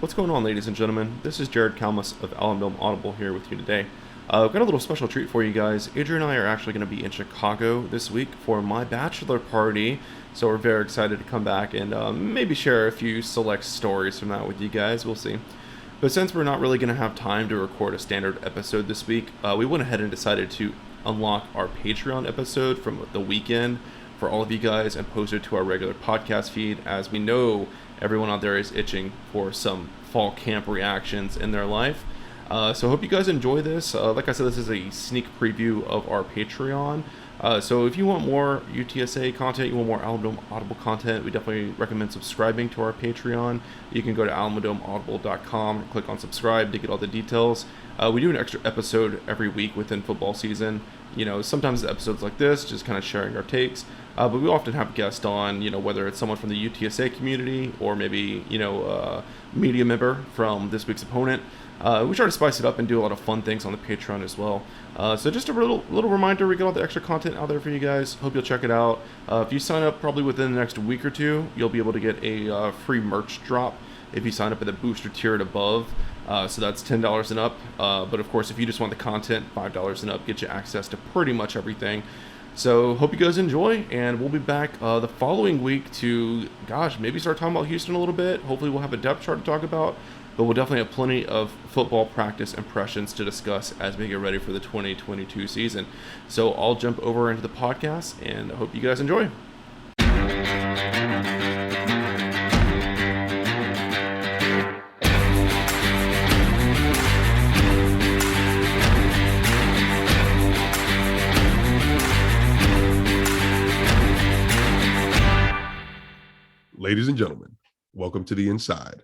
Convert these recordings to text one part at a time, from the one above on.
What's going on, ladies and gentlemen? This is Jared Kalmus of Alabama Audible here with you today. I've got a little special treat for you guys. Adrian and I are actually going to be in Chicago this week for my bachelor party, so we're very excited to come back and maybe share a few select stories from that with you guys. We'll see. But since we're not really going to have time to record a standard episode this week, we went ahead and decided to unlock our Patreon episode from the weekend for all of you guys and post it to our regular podcast feed, as we know everyone out there is itching for some fall camp reactions in their life. So I hope you guys enjoy this. Like I said, this is a sneak preview of our Patreon. So if you want more UTSA content, you want more Alamo Audible content, we definitely recommend subscribing to our Patreon. You can go to alamodomeaudible.com and click on subscribe to get all the details. We do an extra episode every week within football season. You know, sometimes the episodes like this, just kind of sharing our takes. But we often have guests on, you know, whether it's someone from the UTSA community or maybe, a media member from this week's opponent. We try to spice it up and do a lot of fun things on the Patreon as well. So just a little reminder, we got all the extra content out there for you guys. Hope you'll check it out. If you sign up probably within the next week or two, you'll be able to get a free merch drop if you sign up at the booster tier and above. So that's $10 and up. But of course, if you just want the content, $5 and up, get you access to pretty much everything. So hope you guys enjoy, and we'll be back the following week to, maybe start talking about Houston a little bit. Hopefully we'll have a depth chart to talk about, but we'll definitely have plenty of football practice impressions to discuss as we get ready for the 2022 season. So I'll jump over into the podcast, and I hope you guys enjoy. Ladies and gentlemen, welcome to the Inside.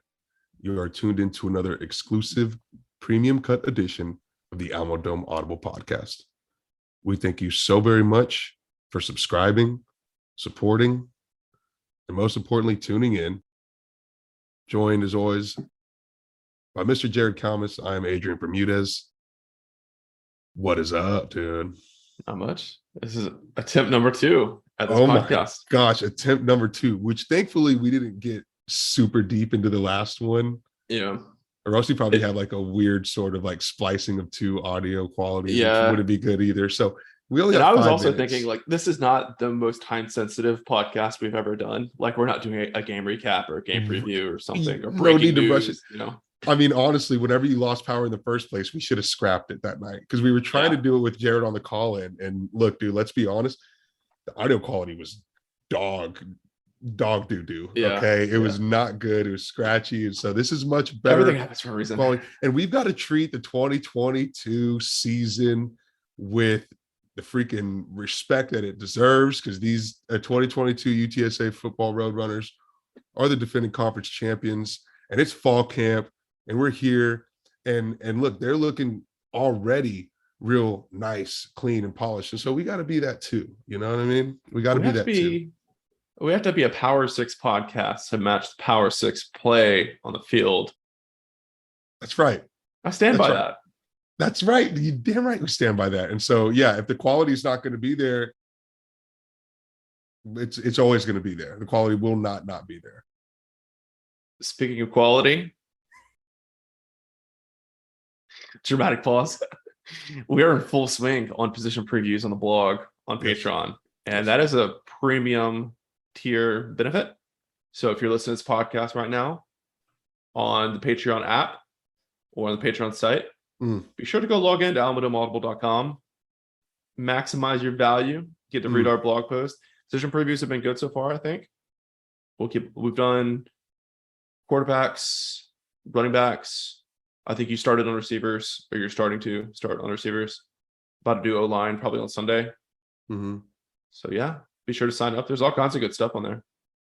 You are tuned into another exclusive premium cut edition of the Alamo Dome Audible podcast. We thank you so very much for subscribing, supporting, and most importantly, tuning in. Joined as always by Mr. Jared Kalmus. I am Adrian Bermudez. What is up, dude? Not much. This is attempt number 2 at this podcast. My gosh, attempt number 2, which thankfully we didn't get super deep into the last one. Yeah. Or else you probably have like a weird sort of like splicing of 2 audio quality, yeah, which wouldn't be good either. So we only. And got I was 5 also minutes. thinking, like, this is not the most time sensitive podcast we've ever done. Like, we're not doing a game recap or a game preview or something, or breaking need to news, rush it. you know. I mean, honestly, whenever you lost power in the first place, we should have scrapped it that night, because we were trying to do it with Jared on the call in. And look, dude, let's be honest, the audio quality was dog doo-doo. Okay, it was not good. It was scratchy, and so this is much better. Everything happens for a reason. Quality. And we've got to treat the 2022 season with the freaking respect that it deserves, because these 2022 UTSA football Roadrunners are the defending conference champions, and it's fall camp, and we're here, and look, they're looking already real nice, clean, and polished, and so we got to be that too. You know what I mean? We got to be that too. We have to be a Power 6 podcast to match the Power 6 play on the field. That's right. I stand by that. That's right. You damn right we stand by that. And so, yeah, if the quality is not going to be there, it's always going to be there. The quality will not be there. Speaking of quality, dramatic pause. We are in full swing on position previews on the blog on Patreon, and that is a premium tier benefit. So if you're listening to this podcast right now on the Patreon app or on the Patreon site, be sure to go log in to alamodomeaudible.com, maximize your value, get to read our blog post. Position previews have been good so far, I think. We've done quarterbacks, running backs. I think you started on receivers, or you're starting to start on receivers. About to do O-line probably on Sunday. So yeah, be sure to sign up. There's all kinds of good stuff on there.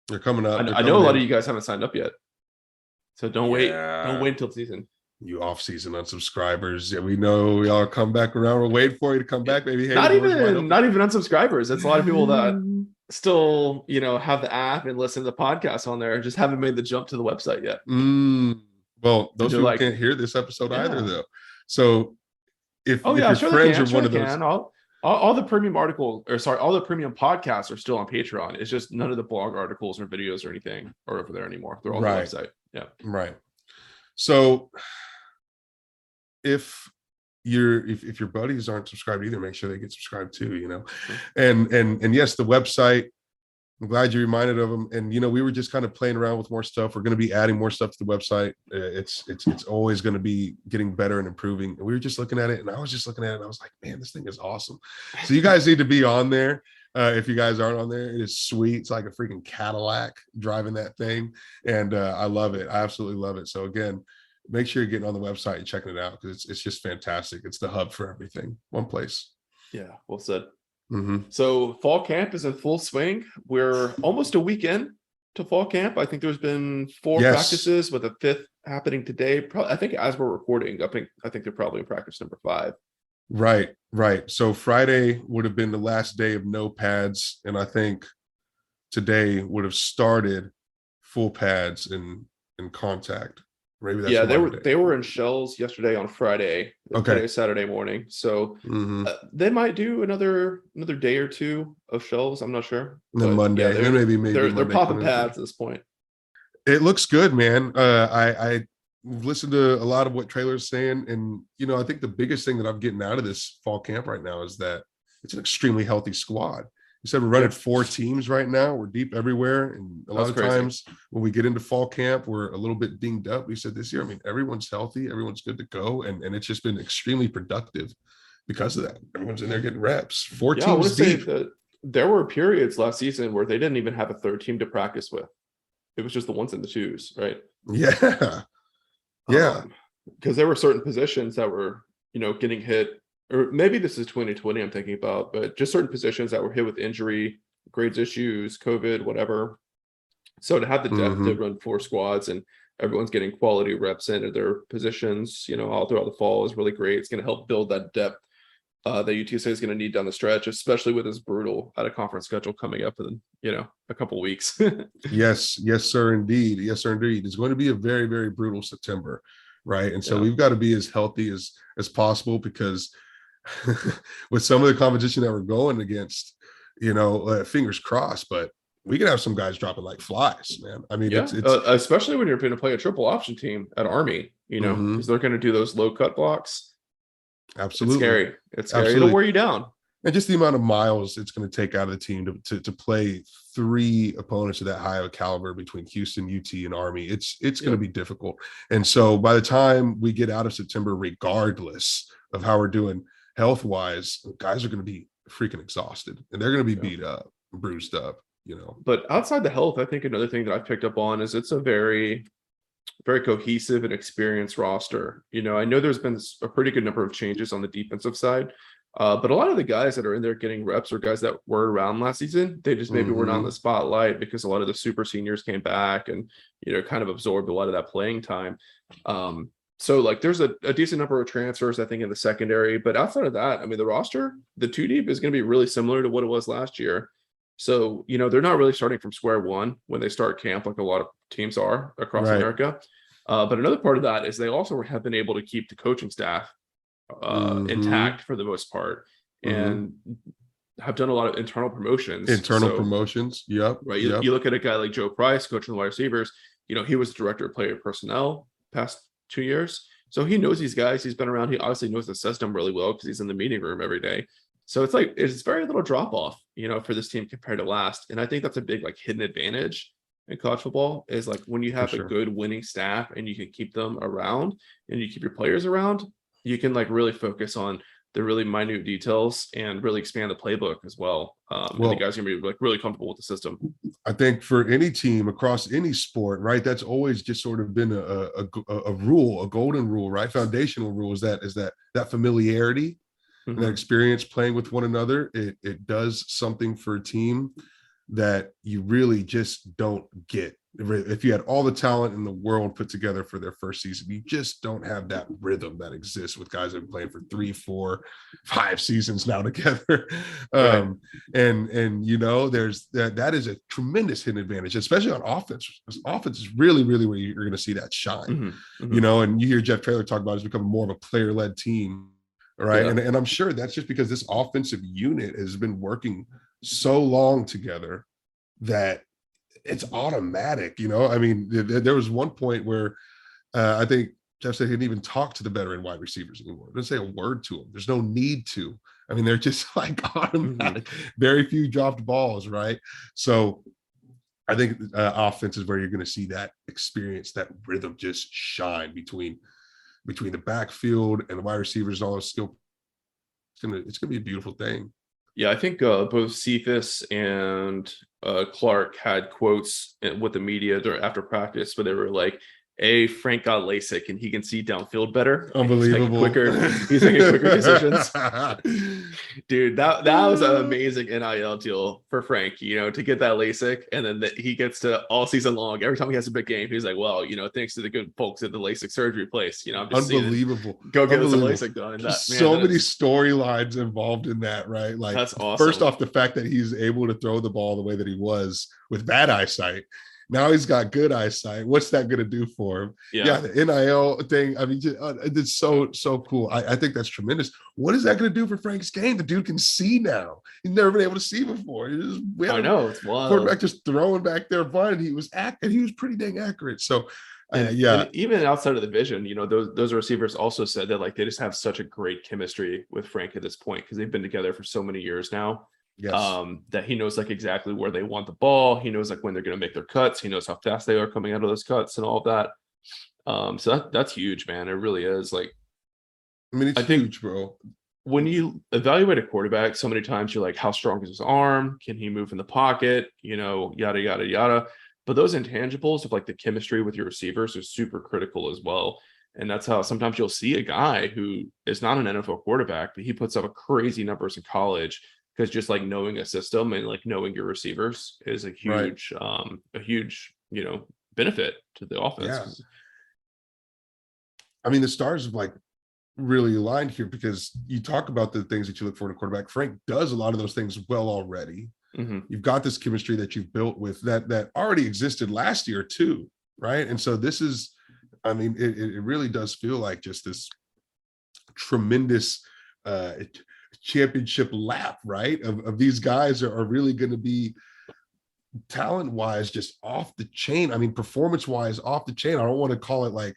They're coming up. I know a lot of you guys haven't signed up yet, so don't wait. Don't wait until the season. You off-season unsubscribers. Yeah, we know y'all come back around. We're waiting for you to come back. Maybe not even unsubscribers. It's a lot of people that still, have the app and listen to the podcast on there, just haven't made the jump to the website yet. Well, those people can't hear this episode either, though. So if your friends are one of those, all the premium all the premium podcasts are still on Patreon. It's just none of the blog articles or videos or anything are over there anymore. They're all on the website. Yeah. Right. So if if your buddies aren't subscribed either, make sure they get subscribed too, Sure. and yes, the website, I'm glad you reminded of them. And we were just kind of playing around with more stuff. We're going to be adding more stuff to the website. It's always going to be getting better and improving. And we were just looking at it, and I was just looking at it, and I was like, man, this thing is awesome. So you guys need to be on there. If you guys aren't on there, it is sweet. It's like a freaking Cadillac driving that thing, and I love it. I absolutely love it. So again, make sure you're getting on the website and checking it out, because it's just fantastic. It's the hub for everything. One place. Yeah, well said. Mm-hmm. So fall camp is in full swing. We're almost a weekend to fall camp. I think there's been 4 practices with a 5th happening today. Probably, I think as we're recording, I think they're probably in practice number 5. Right. So Friday would have been the last day of no pads, and I think today would have started full pads in contact. Maybe that's they were in shells yesterday on Friday. Okay. Today, Saturday morning. So they might do another day or 2 of shells. I'm not sure. And then Monday, and then maybe they're popping pads at this point. It looks good, man. I listened to a lot of what Traylor's saying, and I think the biggest thing that I'm getting out of this fall camp right now is that it's an extremely healthy squad. You said we're running 4 teams right now. We're deep everywhere. And a lot of times when we get into fall camp, we're a little bit dinged up. We said this year, I mean, everyone's healthy. Everyone's good to go. And it's just been extremely productive because of that. Everyone's in there getting reps. 4 teams I want to say deep. that there were periods last season where they didn't even have a 3rd team to practice with. It was just the 1s and the 2s, right? Yeah. Because there were certain positions that were, getting hit. Or maybe this is 2020 I'm thinking about, but just certain positions that were hit with injury, grades issues, COVID, whatever. So to have the depth to run 4 squads and everyone's getting quality reps into their positions, all throughout the fall is really great. It's going to help build that depth that UTSA is going to need down the stretch, especially with this brutal out of conference schedule coming up in, a couple weeks. Yes, sir, indeed. Yes, sir, indeed. It's going to be a very, very brutal September, right? And so we've got to be as healthy as possible, because with some of the competition that we're going against, fingers crossed, but we can have some guys dropping like flies, man. I mean, it's especially when you're going to play a triple option team at Army, because they're going to do those low cut blocks. Absolutely. It's scary. It'll wear you down. And just the amount of miles it's going to take out of the team to play 3 opponents of that high of caliber between Houston, UT, and Army. It's going to be difficult. And so by the time we get out of September, regardless of how we're doing health-wise, guys are going to be freaking exhausted, and they're going to be beat up, bruised up, But outside the health, I think another thing that I've picked up on is it's a very, very cohesive and experienced roster. I know there's been a pretty good number of changes on the defensive side, but a lot of the guys that are in there getting reps are guys that were around last season. They just maybe were not in the spotlight because a lot of the super seniors came back and, kind of absorbed a lot of that playing time. So like there's a decent number of transfers, I think, in the secondary, but outside of that, I mean, the roster, the 2 deep is going to be really similar to what it was last year. So, they're not really starting from square one when they start camp, like a lot of teams are across America. But another part of that is they also have been able to keep the coaching staff intact for the most part, and have done a lot of internal promotions. Yep. Right. You look at a guy like Joe Price, coaching the wide receivers, he was the director of player personnel past 2 years. So he knows these guys. He's been around. He obviously knows the system really well because he's in the meeting room every day. So it's very little drop off, for this team compared to last. And I think that's a big hidden advantage in college football is when you have a good winning staff and you can keep them around and you keep your players around, you can really focus on the really minute details and really expand the playbook as well. And the guys are gonna be really comfortable with the system. I think for any team across any sport, right, that's always just sort of been a rule, a golden rule, right? Foundational rule is that familiarity, and that experience playing with one another. It does something for a team that you really just don't get. If you had all the talent in the world put together for their first season, you just don't have that rhythm that exists with guys that have been playing for 3, 4, 5 seasons now together. And there's that is a tremendous hidden advantage, especially on offense. Offense is really, really where you're going to see that shine. And you hear Jeff Traylor talk about it's becoming more of a player-led team, right? And I'm sure that's just because this offensive unit has been working so long together that it's automatic. I mean, there was one point where I think Jeff said he didn't even talk to the veteran wide receivers anymore. Didn't say a word to them. There's no need to. I mean, they're just like automatic. Very few dropped balls, right? So I think offense is where you're going to see that experience, that rhythm just shine between the backfield and the wide receivers and all those skill. It's gonna be a beautiful thing. Yeah, I think both Cephas and Clark had quotes with the media after practice where they were like, Frank got LASIK and he can see downfield better. Unbelievable. He's making quicker decisions. Dude, that was an amazing NIL deal for Frank, to get that LASIK. And then he gets to all season long. Every time he has a big game, he's like, well, thanks to the good folks at the LASIK surgery place. I'm just unbelievable. Go get some LASIK done. Many storylines involved in that, right? Like, that's awesome. First off, the fact that he's able to throw the ball the way that he was with bad eyesight. Now he's got good eyesight. What's that going to do for him? Yeah, the NIL thing. I mean, it's so cool. I think that's tremendous. What is that going to do for Frank's game? The dude can see now. He's never been able to see before. I know, it's wild. Quarterback just throwing back there, and he was pretty dang accurate. So, and even outside of the vision, those receivers also said that like they just have such a great chemistry with Frank at this point because they've been together for so many years now. Yes. That he knows like exactly where they want the ball. He knows like when they're going to make their cuts. He knows how fast they are coming out of those cuts and all of that. So that's huge, man. It really is. Like, I mean, it's huge, bro. When you evaluate a quarterback, so many times you're like, how strong is his arm? Can he move in the pocket? Yada, yada, yada. But those intangibles of like the chemistry with your receivers are super critical as well. And that's how sometimes you'll see a guy who is not an NFL quarterback, but he puts up crazy numbers in college. Because just like knowing a system and like knowing your receivers is a huge, benefit to the offense. Yeah. I mean, the stars have like really aligned here because you talk about the things that you look for in a quarterback. Frank does a lot of those things well already. Mm-hmm. You've got this chemistry that you've built with that already existed last year too, right? And so this is, I mean, it really does feel like just this tremendous championship lap, right? Of these guys are really going to be talent wise just off the chain. I mean, performance wise off the chain. I don't want to call it like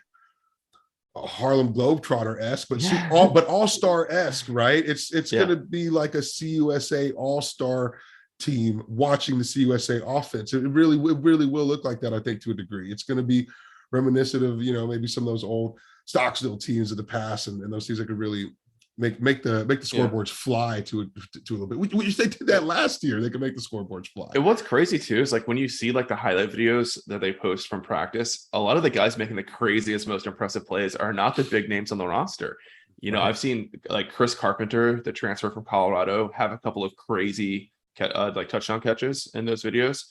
a Harlem Globetrotter-esque, but all-star-esque, right? It's going to be like a CUSA all-star team watching the CUSA offense. It really will look like that, I think, to a degree. It's going to be reminiscent of, maybe some of those old Stocksville teams of the past and those teams that could really make the scoreboards fly to a little bit. Which they did that last year. They could make the scoreboards fly. And what's crazy too is like when you see like the highlight videos that they post from practice, a lot of the guys making the craziest, most impressive plays are not the big names on the roster. Right. I've seen like Chris Carpenter, the transfer from Colorado, have a couple of crazy like touchdown catches in those videos.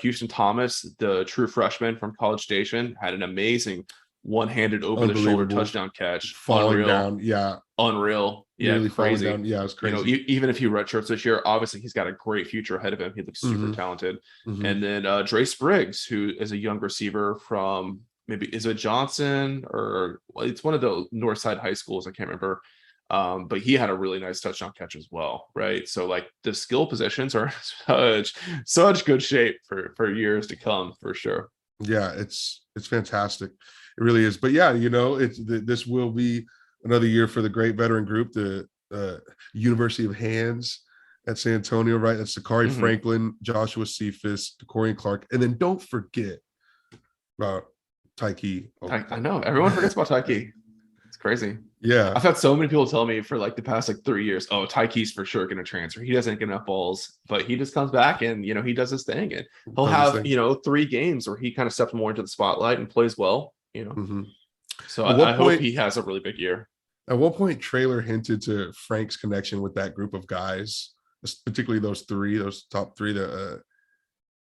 Houston Thomas, the true freshman from College Station, had an amazing one-handed over the shoulder touchdown catch, falling down, unreal, crazy. Down. Yeah, it's crazy. Even if he redshirts this year, obviously he's got a great future ahead of him. He looks super talented. Mm-hmm. And then Dre Spriggs, who is a young receiver from maybe is it Johnson or it's one of the North Side high schools, I can't remember. But he had a really nice touchdown catch as well, right? So like the skill positions are such good shape for years to come, for sure. Yeah, it's fantastic. It really is. But yeah, this will be another year for the great veteran group, the University of Hands at San Antonio, right? That's Sakari Franklin, Joshua Cephas, Decorian Clark. And then don't forget about Tyke. I know. Everyone forgets about Tyke. It's crazy. Yeah. I've had so many people tell me for like the past like 3 years, Tyke's for sure going to transfer. He doesn't get enough balls, but he just comes back and, he does his thing. And he'll have, 3 games where he kind of steps more into the spotlight and plays well. So I hope he has a really big year. At what point Traylor hinted to Frank's connection with that group of guys, particularly those top three that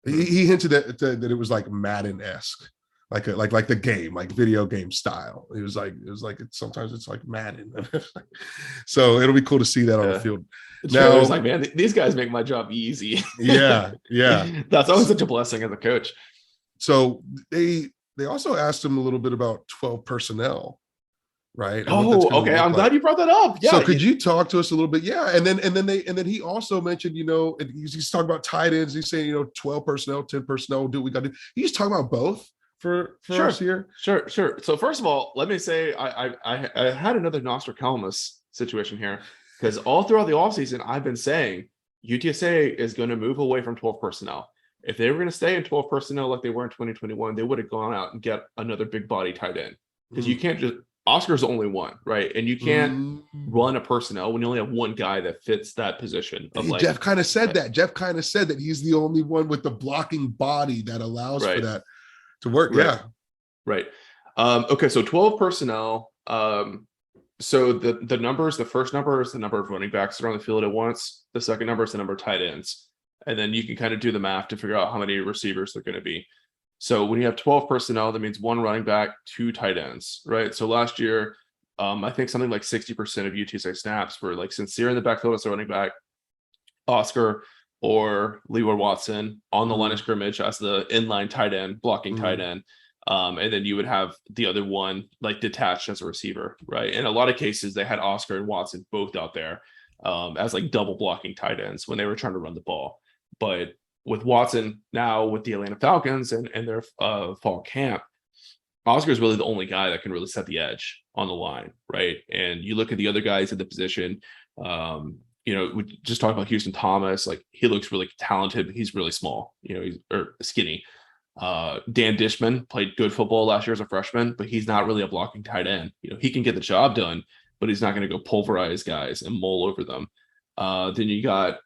he hinted that it was like Madden-esque, like the game, like video game style. It was like sometimes it's like Madden. So it'll be cool to see that on the field. Now it's like, man, these guys make my job easy. Yeah. That's always such a blessing as a coach. So they also asked him a little bit about 12 personnel, right? Okay. I'm glad you brought that up. Yeah. So could you talk to us a little bit? Yeah. And then he also mentioned, he's talking about tight ends. He's saying, 12 personnel, 10 personnel, do what we got to do. He's talking about both for us here? Sure. So first of all, let me say I had another Nostradamus situation here because all throughout the offseason, I've been saying UTSA is going to move away from 12 personnel. If they were going to stay in 12 personnel like they were in 2021, they would have gone out and get another big body tight end because you can't just Oscar's only one, right? And you can't run a personnel when you only have one guy that fits that position. Of like, Jeff kind of said that. Jeff kind of said that he's the only one with the blocking body that allows for that to work. Right. Yeah. Right. Okay, so 12 personnel. So the numbers, the first number is the number of running backs that are on the field at once. The second number is the number of tight ends. And then you can kind of do the math to figure out how many receivers they're going to be. So when you have 12 personnel, that means one running back, two tight ends, right? So last year, I think something like 60% of UTSA snaps were like Sincere in the backfield as a running back, Oscar or Leroy Watson on the line of scrimmage as the inline tight end, blocking tight end. And then you would have the other one like detached as a receiver, right? In a lot of cases, they had Oscar and Watson both out there as like double blocking tight ends when they were trying to run the ball. But with Watson now with the Atlanta Falcons and their fall camp, Oscar is really the only guy that can really set the edge on the line, right? And you look at the other guys at the position, we just talked about Houston Thomas, like he looks really talented, but he's really small, he's skinny. Dan Dishman played good football last year as a freshman, but he's not really a blocking tight end. He can get the job done, but he's not going to go pulverize guys and mull over them. Then you got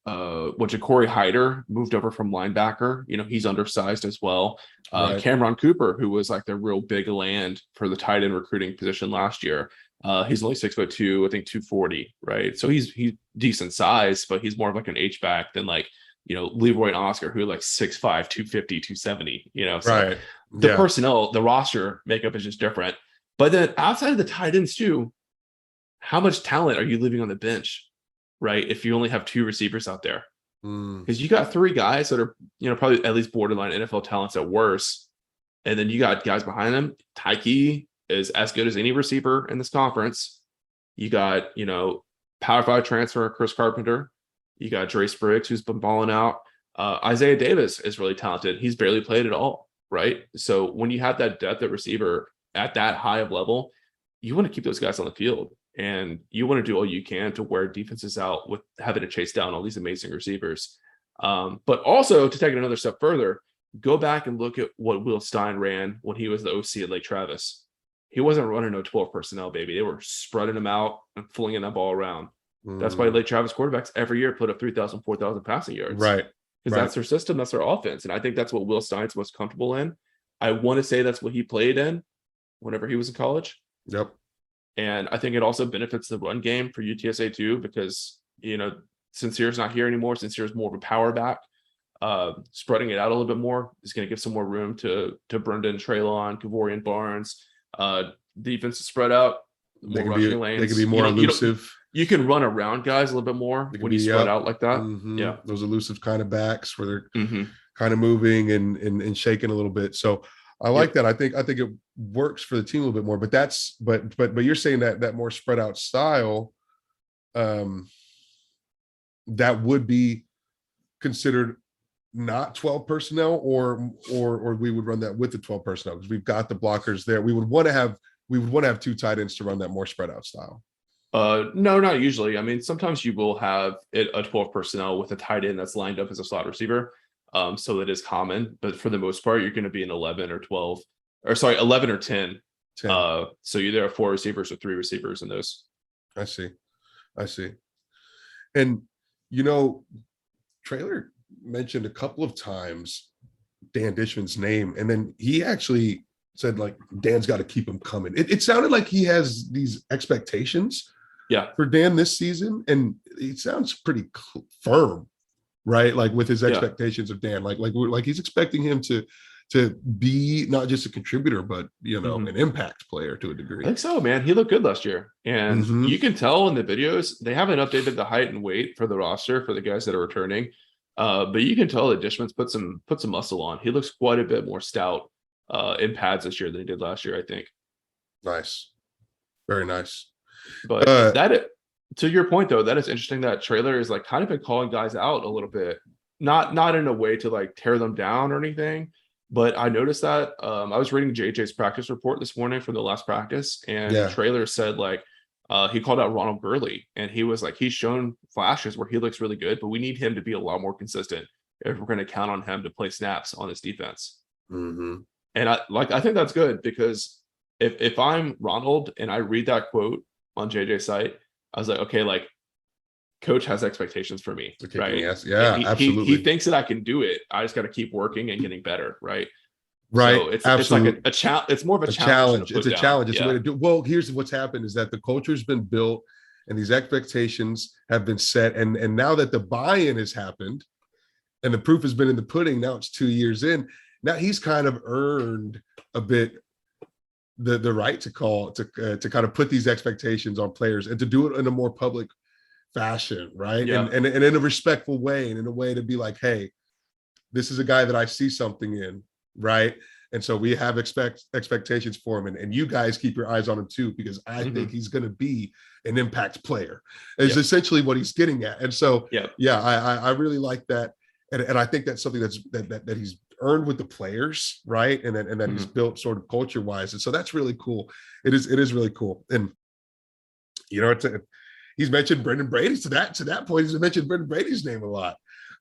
Ja'Cory Hyder moved over from linebacker. He's undersized as well. Right. Cameron Cooper, who was like the real big land for the tight end recruiting position last year. He's only 6'2", I think 240, right? So he's decent size, but he's more of like an H-back than like, Leroy and Oscar, who are like 6'5", 250, 270, so right. The personnel, the roster makeup is just different. But then outside of the tight ends too, how much talent are you leaving on the bench? Right, if you only have two receivers out there, because you got three guys that are probably at least borderline NFL talents at worst, and then you got guys behind them. Tyke is as good as any receiver in this conference. You got Power 5 transfer Chris Carpenter. You got Dre Spriggs, who's been balling out. Isaiah Davis is really talented. He's barely played at all, right? So when you have that depth at receiver at that high of level, you want to keep those guys on the field. And you want to do all you can to wear defenses out with having to chase down all these amazing receivers. But also to take it another step further, go back and look at what Will Stein ran when he was the OC at Lake Travis. He wasn't running no 12 personnel, baby. They were spreading them out and flinging that ball around. That's why Lake Travis quarterbacks every year put up 3,000, 4,000 passing yards. Right. Because that's their system. That's their offense. And I think that's what Will Stein's most comfortable in. I want to say that's what he played in whenever he was in college. Yep. And I think it also benefits the run game for UTSA too, because, Sincere's not here anymore. Sincere's more of a power back. Spreading it out a little bit more is going to give some more room to Brendan, Treylon, Kavorian Barnes. Defense is spread out. They can be more elusive. You can run around guys a little bit more when you spread out like that. Yeah. Those elusive kind of backs where they're kind of moving and shaking a little bit. So I like that. I think it works for the team a little bit more, but you're saying that more spread out style, that would be considered not 12 personnel, or we would run that with the 12 personnel because we've got the blockers there. We would want to have two tight ends to run that more spread out style. No, not usually. I mean, sometimes you will have a 12 personnel with a tight end that's lined up as a slot receiver. So that is common, but for the most part, you're going to be an 11 or 12, or sorry, 11 or 10. 10. So you there are 4 receivers or 3 receivers in those. I see. And, Traylor mentioned a couple of times Dan Dishman's name, and then he actually said, like, Dan's got to keep him coming. It sounded like he has these expectations for Dan this season, and it sounds pretty firm. Right, like with his expectations of Dan, like he's expecting him to be not just a contributor, but an impact player to a degree. I think so, man. He looked good last year, and you can tell in the videos they haven't updated the height and weight for the roster for the guys that are returning, but you can tell that Dishman's put some muscle on. He looks quite a bit more stout in pads this year than he did last year, I think. Nice, very nice. But to your point, though, that is interesting that Traylor is like kind of been calling guys out a little bit, not in a way to like tear them down or anything, But I noticed that I was reading JJ's practice report this morning from the last practice, and Yeah. Traylor said like he called out Ronald Gurley, and he was like, he's shown flashes where he looks really good, but we need him to be a lot more consistent if we're going to count on him to play snaps on this defense. Mm-hmm. And I think that's good, because if I'm Ronald and I read that quote on JJ's site, I was like, okay, like coach has expectations for me, right? Yes. And Yeah, he absolutely. thinks that I can do it. I just got to keep working and getting better, right? Right. So it's like Absolutely. a challenge. It's more of a A challenge than a challenge. It's put a down. challenge. It's a way Yeah. to do. Well, here's what's happened is that the culture's been built and these expectations have been set. And now that the buy-in has happened and the proof has been in the pudding, now it's 2 years in. Now he's kind of earned a bit the right to kind of put these expectations on players and to do it in a more public fashion, right? Yeah. And in a respectful way, and in a way to be like, hey, this is a guy that I see something in, right? And so we have expectations for him, and you guys keep your eyes on him too, because I think he's going to be an impact player. Is essentially what he's getting at. And so, yeah, I really like that, and I think that's something that he's earned with the players, right? And that he's built sort of culture wise, and so that's really cool. It is really cool, and you know, he's mentioned Brendan Brady to that point. He's mentioned Brendan Brady's name a lot.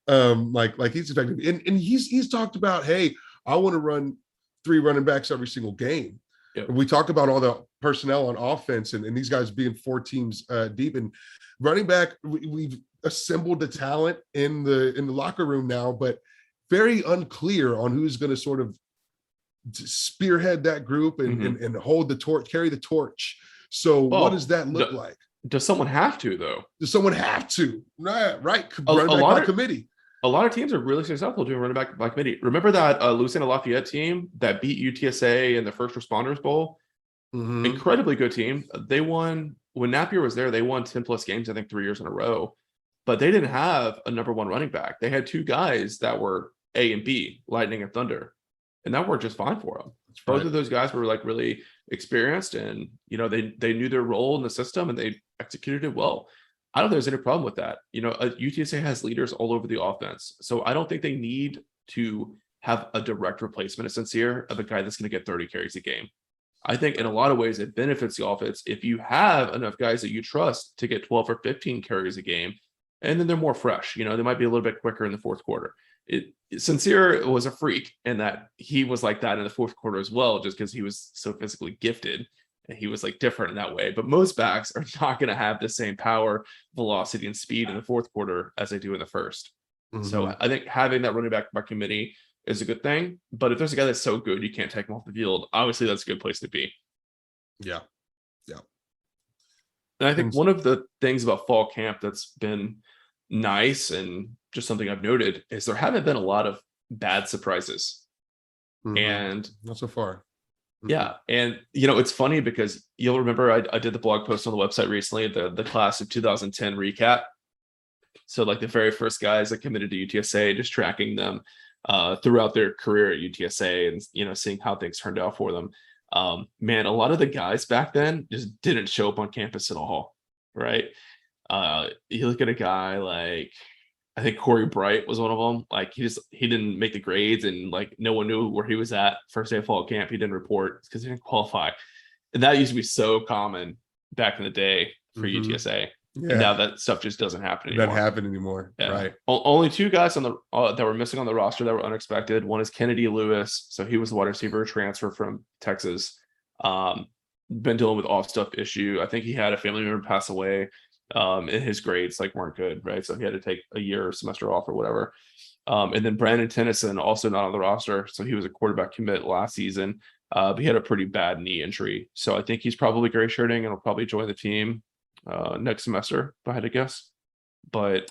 Like he's effective, and he's talked about, hey, I want to run 3 running backs every single game. Yep. And we talk about all the personnel on offense and these guys being 4 teams deep. And running back, we've assembled the talent in the locker room now, but very unclear on who's going to sort of spearhead that group and hold the torch, carry the torch. So what does that look like? Does someone have to, though? Does someone have to? Right. Running back by committee. A lot of teams are really successful doing running back by committee. Remember that Louisiana Lafayette team that beat UTSA in the First Responders Bowl? Incredibly good team. They won, when Napier was there, they won 10 plus games, I think 3 years in a row. But they didn't have a number 1 running back. They had 2 guys that were A and B, Lightning and Thunder. And that worked just fine for them. Both of those guys were like really experienced, and you know, they knew their role in the system and they executed it well. I don't think there's any problem with that. You know, UTSA has leaders all over the offense, so I don't think they need to have a direct replacement of Sincere, of a guy that's going to get 30 carries a game. I think in a lot of ways it benefits the offense if you have enough guys that you trust to get 12 or 15 carries a game, and then they're more fresh. You know, they might be a little bit quicker in the fourth quarter. Sincere was a freak in that he was like that in the fourth quarter as well, just because he was so physically gifted and he was like different in that way. But most backs are not going to have the same power, velocity, and speed in the fourth quarter as they do in the first. So I think having that running back by committee is a good thing. But if there's a guy that's so good you can't take him off the field, obviously that's a good place to be. Yeah. And I think one of the things about fall camp that's been nice and just something I've noted is there haven't been a lot of bad surprises. And not so far. Yeah. And you know, it's funny because you'll remember I did the blog post on the website recently, the class of 2010 recap. So like the very first guys that committed to UTSA, just tracking them throughout their career at UTSA and, you know, seeing how things turned out for them. Man, a lot of the guys back then just didn't show up on campus at all. Right. You look at a guy like, I think Corey Bright was one of them. Like he didn't make the grades, and like no one knew where he was at first day of fall camp. He didn't report because he didn't qualify. And that used to be so common back in the day for UTSA. Yeah. And now that stuff just doesn't happen anymore. Doesn't happen anymore. Yeah. Right. Only 2 guys on the that were missing on the roster that were unexpected. One is Kennedy Lewis. So he was the wide receiver transfer from Texas. Been dealing with off stuff issue. I think he had a family member pass away. And his grades like weren't good, right? So he had to take a year or semester off or whatever. And then Brandon Tennyson, also not on the roster. So he was a quarterback commit last season. But he had a pretty bad knee injury. So I think he's probably gray shirting and will probably join the team next semester, if I had to guess. But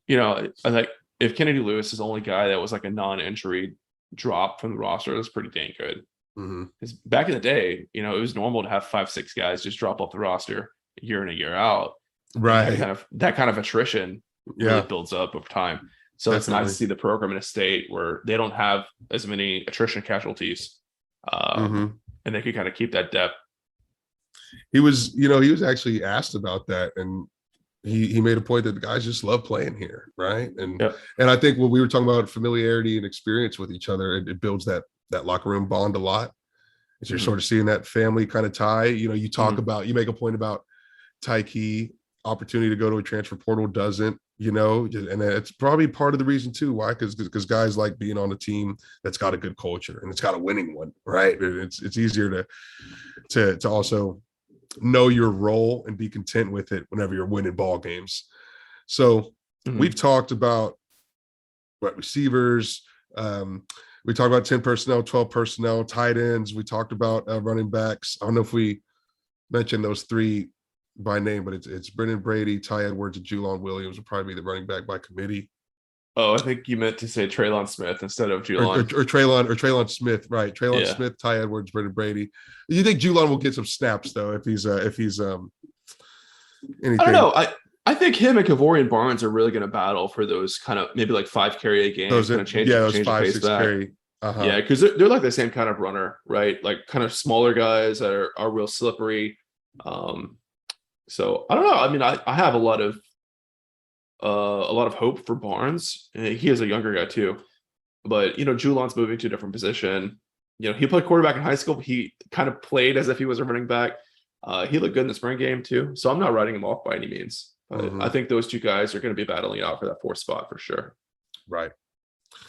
you know, I think if Kennedy Lewis is the only guy that was like a non-injury drop from the roster, that's pretty dang good. Because back in the day, you know, it was normal to have 5-6 guys just drop off the roster year in and year out, right? That kind of attrition really builds up over time. So It's nice to see the program in a state where they don't have as many attrition casualties, and they can kind of keep that depth. He was actually asked about that, and he made a point that the guys just love playing here, right? Yeah. And I think when we were talking about familiarity and experience with each other, it builds that locker room bond a lot. As you're Hmm. sort of seeing that family kind of tie. You Hmm. you make a point about Tyke opportunity to go to a transfer portal doesn't, and it's probably part of the reason too. Why? Because guys like being on a team that's got a good culture and it's got a winning one, right? It's easier to also know your role and be content with it whenever you're winning ball games. So Hmm. we've talked about what receivers. We talked about 10 personnel, 12 personnel, tight ends. We talked about running backs. I don't know if we mentioned those three by name, but it's Brendan Brady, Ty Edwards, and Julon Williams will probably be the running back by committee. Oh, I think you meant to say Traylon Smith instead of Or, or, Julon. or Traylon Smith, right? Traylon Yeah. Smith, Ty Edwards, Brendan Brady. You think Julon will get some snaps though if he's I don't anything? know. I think him and Kavorian Barnes are really going to battle for those kind of maybe like 5 carry a game, kind of Those change the five, pace six back. carry. Uh-huh. Yeah, because they're like the same kind of runner, right? Like kind of smaller guys that are real slippery. Um, so I don't know. I mean, I have a lot of hope for Barnes. He is a younger guy too, but Julon's moving to a different position. He played quarterback in high school, but he kind of played as if he was a running back. He looked good in the spring game too, so I'm not writing him off by any means. But I Mm-hmm. think those two guys are going to be battling out for that fourth spot for sure. Right. And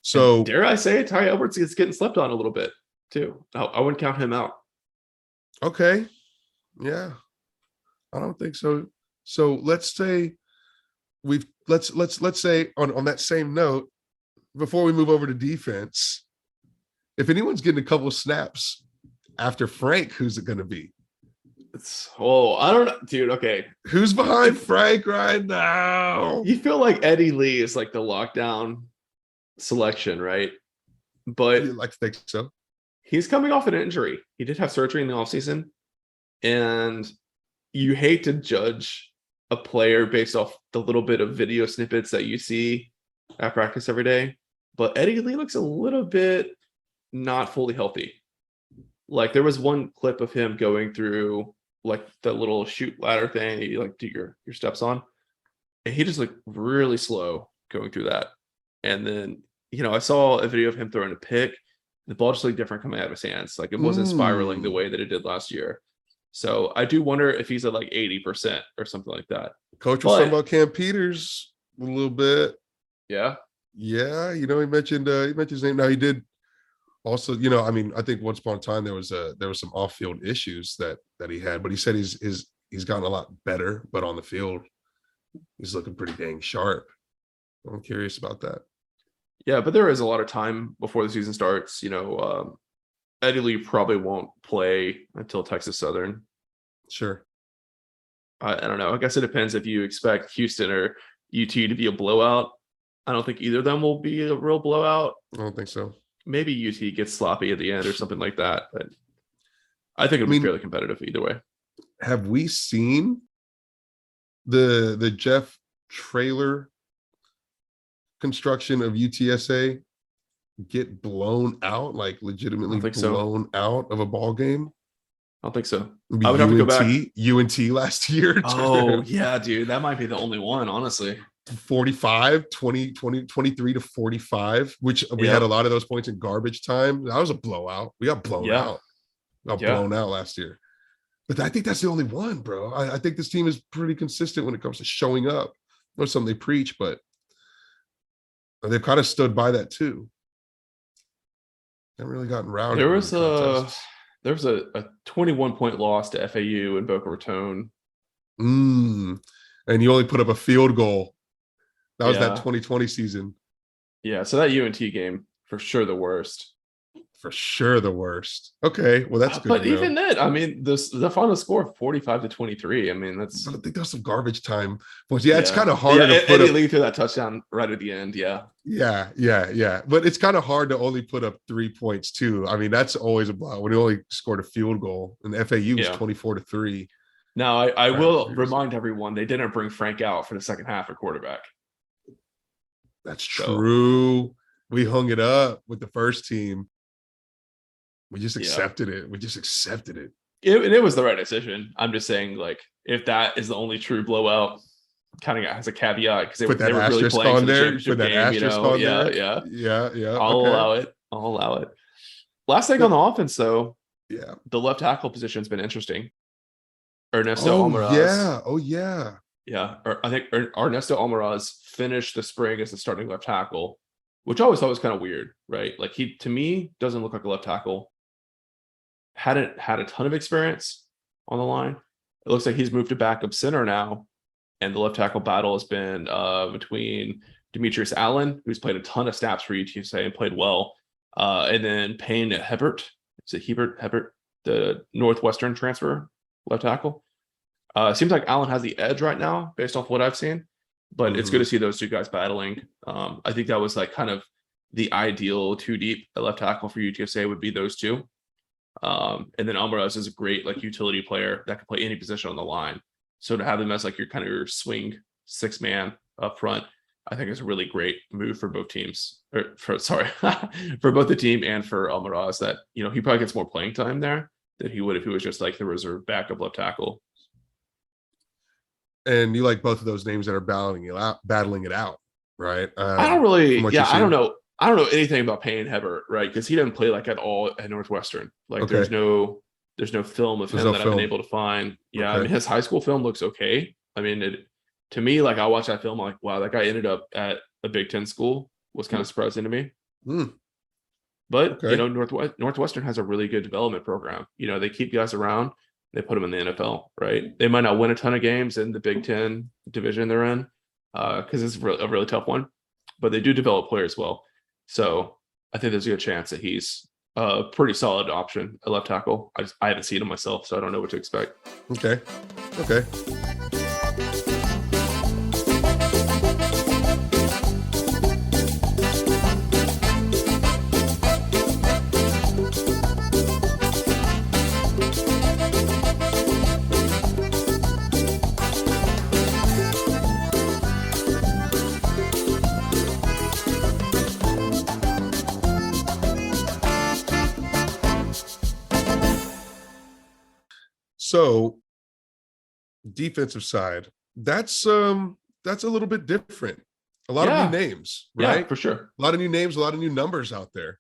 So dare I say, Ty Edwards is getting slept on a little bit too. I wouldn't count him out. okay. Yeah. I don't think so. So let's say let's say on that same note, before we move over to defense, if anyone's getting a couple of snaps after Frank, who's it going to be? I don't know, dude. Okay, Who's behind Frank right now? you feel like Eddie Lee is like the lockdown selection, right? But You like to think so? he's coming off an injury. He did have surgery in the offseason, and you hate to judge a player based off the little bit of video snippets that you see at practice every day. But Eddie Lee looks a little bit not fully healthy. Like there was one clip of him going through like the little chute ladder thing you like do your steps on. And he just looked really slow going through that. And then, I saw a video of him throwing a pick. The ball just looked different coming out of his hands. Like it wasn't spiraling the way that it did last year. So I do wonder if he's at like 80% or something like that. Coach was talking But about Cam Peters a little bit. yeah, Yeah, he mentioned his name. Now he did also, I mean, I think once upon a time there was some off-field issues that he had, but he said he's gotten a lot better, but on the field he's looking pretty dang sharp. I'm curious about that. yeah, but there is a lot of time before the season starts. Eddie Lee probably won't play until Texas Southern. Sure. I don't know. I guess it depends if you expect Houston or UT to be a blowout. I don't think either of them will be a real blowout. I don't think so. Maybe UT gets sloppy at the end or something like that. But I think it'll be fairly competitive either way. Have we seen the Jeff Trailer construction of UTSA get blown out, like legitimately blown out of a ball game? I don't think so. I would have to go back. UNT last year. Oh, yeah, dude. That might be the only one, honestly. 45, 20, 23 to 45, which we had a lot of those points in garbage time. That was a blowout. We got blown out. Blown out last year. But I think that's the only one, bro. I think this team is pretty consistent when it comes to showing up. That's something they preach, but they've kind of stood by that too. Haven't really gotten routed. There was a 21-point loss to FAU in Boca Raton. And you only put up a field goal. That was that 2020 season. Yeah, so that UNT game, for sure the worst. For sure the worst. Okay, well that's good. But even then, I mean, the final score 45-23. I mean, that's. I think that's some garbage time points. Yeah, it's kind of hard to put Eddie Lee threw that touchdown right at the end. Yeah. But it's kind of hard to only put up 3 points too. I mean, that's always a blow when you only scored a field goal, and FAU was 24-3. Now, I will remind everyone they didn't bring Frank out for the second half at quarterback. That's true. We hung it up with the first team. We just accepted it. It was the right decision. I'm just saying, like, if that is the only true blowout, counting it as a caveat because Put they that were really asterisk playing on for the there. championship Put that game. asterisk on Yeah, there. yeah. Yeah. I'll Okay. allow it. I'll allow it. Last thing on the offense, though, Yeah. the left tackle position's been interesting. Ernesto Oh Almaraz. yeah. Oh yeah. Yeah, I think Ernesto Almaraz finished the spring as the starting left tackle, which I always thought was kind of weird, right? Like he, to me, doesn't look like a left tackle. Hadn't had a ton of experience on the line. It looks like he's moved to backup center now, and the left tackle battle has been between Demetrius Allen, who's played a ton of snaps for UTSA and played well, and then Payne Hebert. Is it Hebert, the Northwestern transfer left tackle? Seems like Allen has the edge right now, based off what I've seen. But it's good to see those two guys battling. I think that was like kind of the ideal two deep at left tackle for UTSA would be those two. And then Almaraz is a great like utility player that can play any position on the line. So to have him as like your kind of your swing 6-man up front, I think is a really great move for both teams. For both the team and for Almaraz. That he probably gets more playing time there than he would if he was just like the reserve backup left tackle. And you like both of those names that are battling it out, right? I don't really, I don't know. know anything about Payne Hebert, right? Because he didn't play like at all at Northwestern. Like Okay. there's no film of him that I've been able to find. Yeah, okay. I mean his high school film looks okay. I mean, to me, like I watched that film, I'm like, wow, that guy ended up at a Big Ten school. Was kind of surprising to me. But okay. Northwestern has a really good development program. They keep guys around. They put them in the NFL, right? They might not win a ton of games in the Big Ten division they're in, because it's a really tough one. But they do develop players well. So I think there's a good chance that he's a pretty solid option at left tackle. I haven't seen him myself, so I don't know what to expect. Okay. So defensive side, that's a little bit different. A lot of new names, right? Yeah, for sure. A lot of new names, a lot of new numbers out there.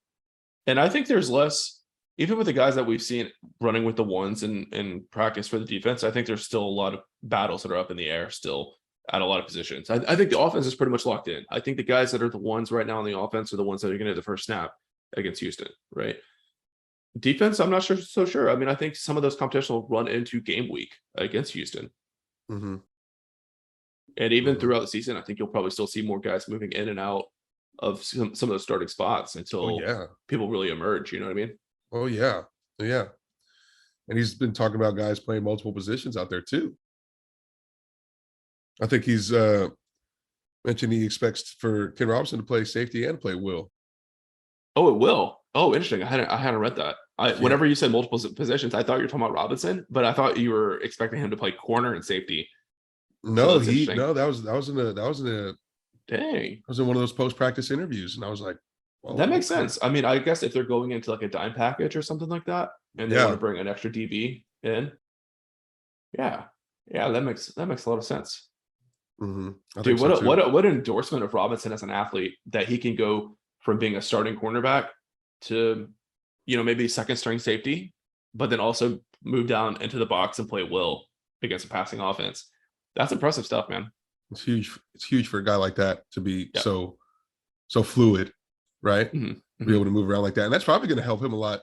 And I think there's less, even with the guys that we've seen running with the ones in practice for the defense, I think there's still a lot of battles that are up in the air still at a lot of positions. I think the offense is pretty much locked in. I think the guys that are the ones right now on the offense are the ones that are going to get the first snap against Houston, right? Defense, I'm not so sure. I mean, I think some of those competitions will run into game week against Houston. And even throughout the season, I think you'll probably still see more guys moving in and out of some of those starting spots until people really emerge. You know what I mean? Oh, yeah. Yeah. And he's been talking about guys playing multiple positions out there, too. I think he's mentioned he expects for Ken Robinson to play safety and play will. Oh, it will. Oh, interesting. I hadn't read that. Whenever you said multiple positions, I thought you were talking about Robinson, but I thought you were expecting him to play corner and safety. No, that was in a dang. I was in one of those post-practice interviews, and I was like, well, that makes sense. I mean, I guess if they're going into like a dime package or something like that, and they want to bring an extra DB in, that makes a lot of sense. Dude, what an endorsement of Robinson as an athlete, that he can go from being a starting cornerback to, maybe second string safety, but then also move down into the box and play will against a passing offense. That's impressive stuff, man. It's huge. It's huge for a guy like that to be so fluid, right? Be able to move around like that. And that's probably going to help him a lot,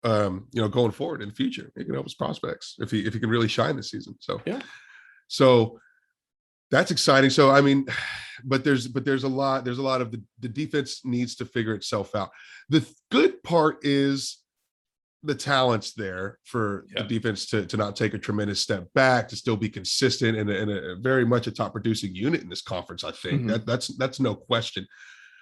going forward in the future. It can help his prospects if he can really shine this season. So that's exciting. So, I mean, but there's a lot of the defense needs to figure itself out. The good part is the talent's there for the defense to not take a tremendous step back, to still be consistent and a very much a top producing unit in this conference. I think that's no question,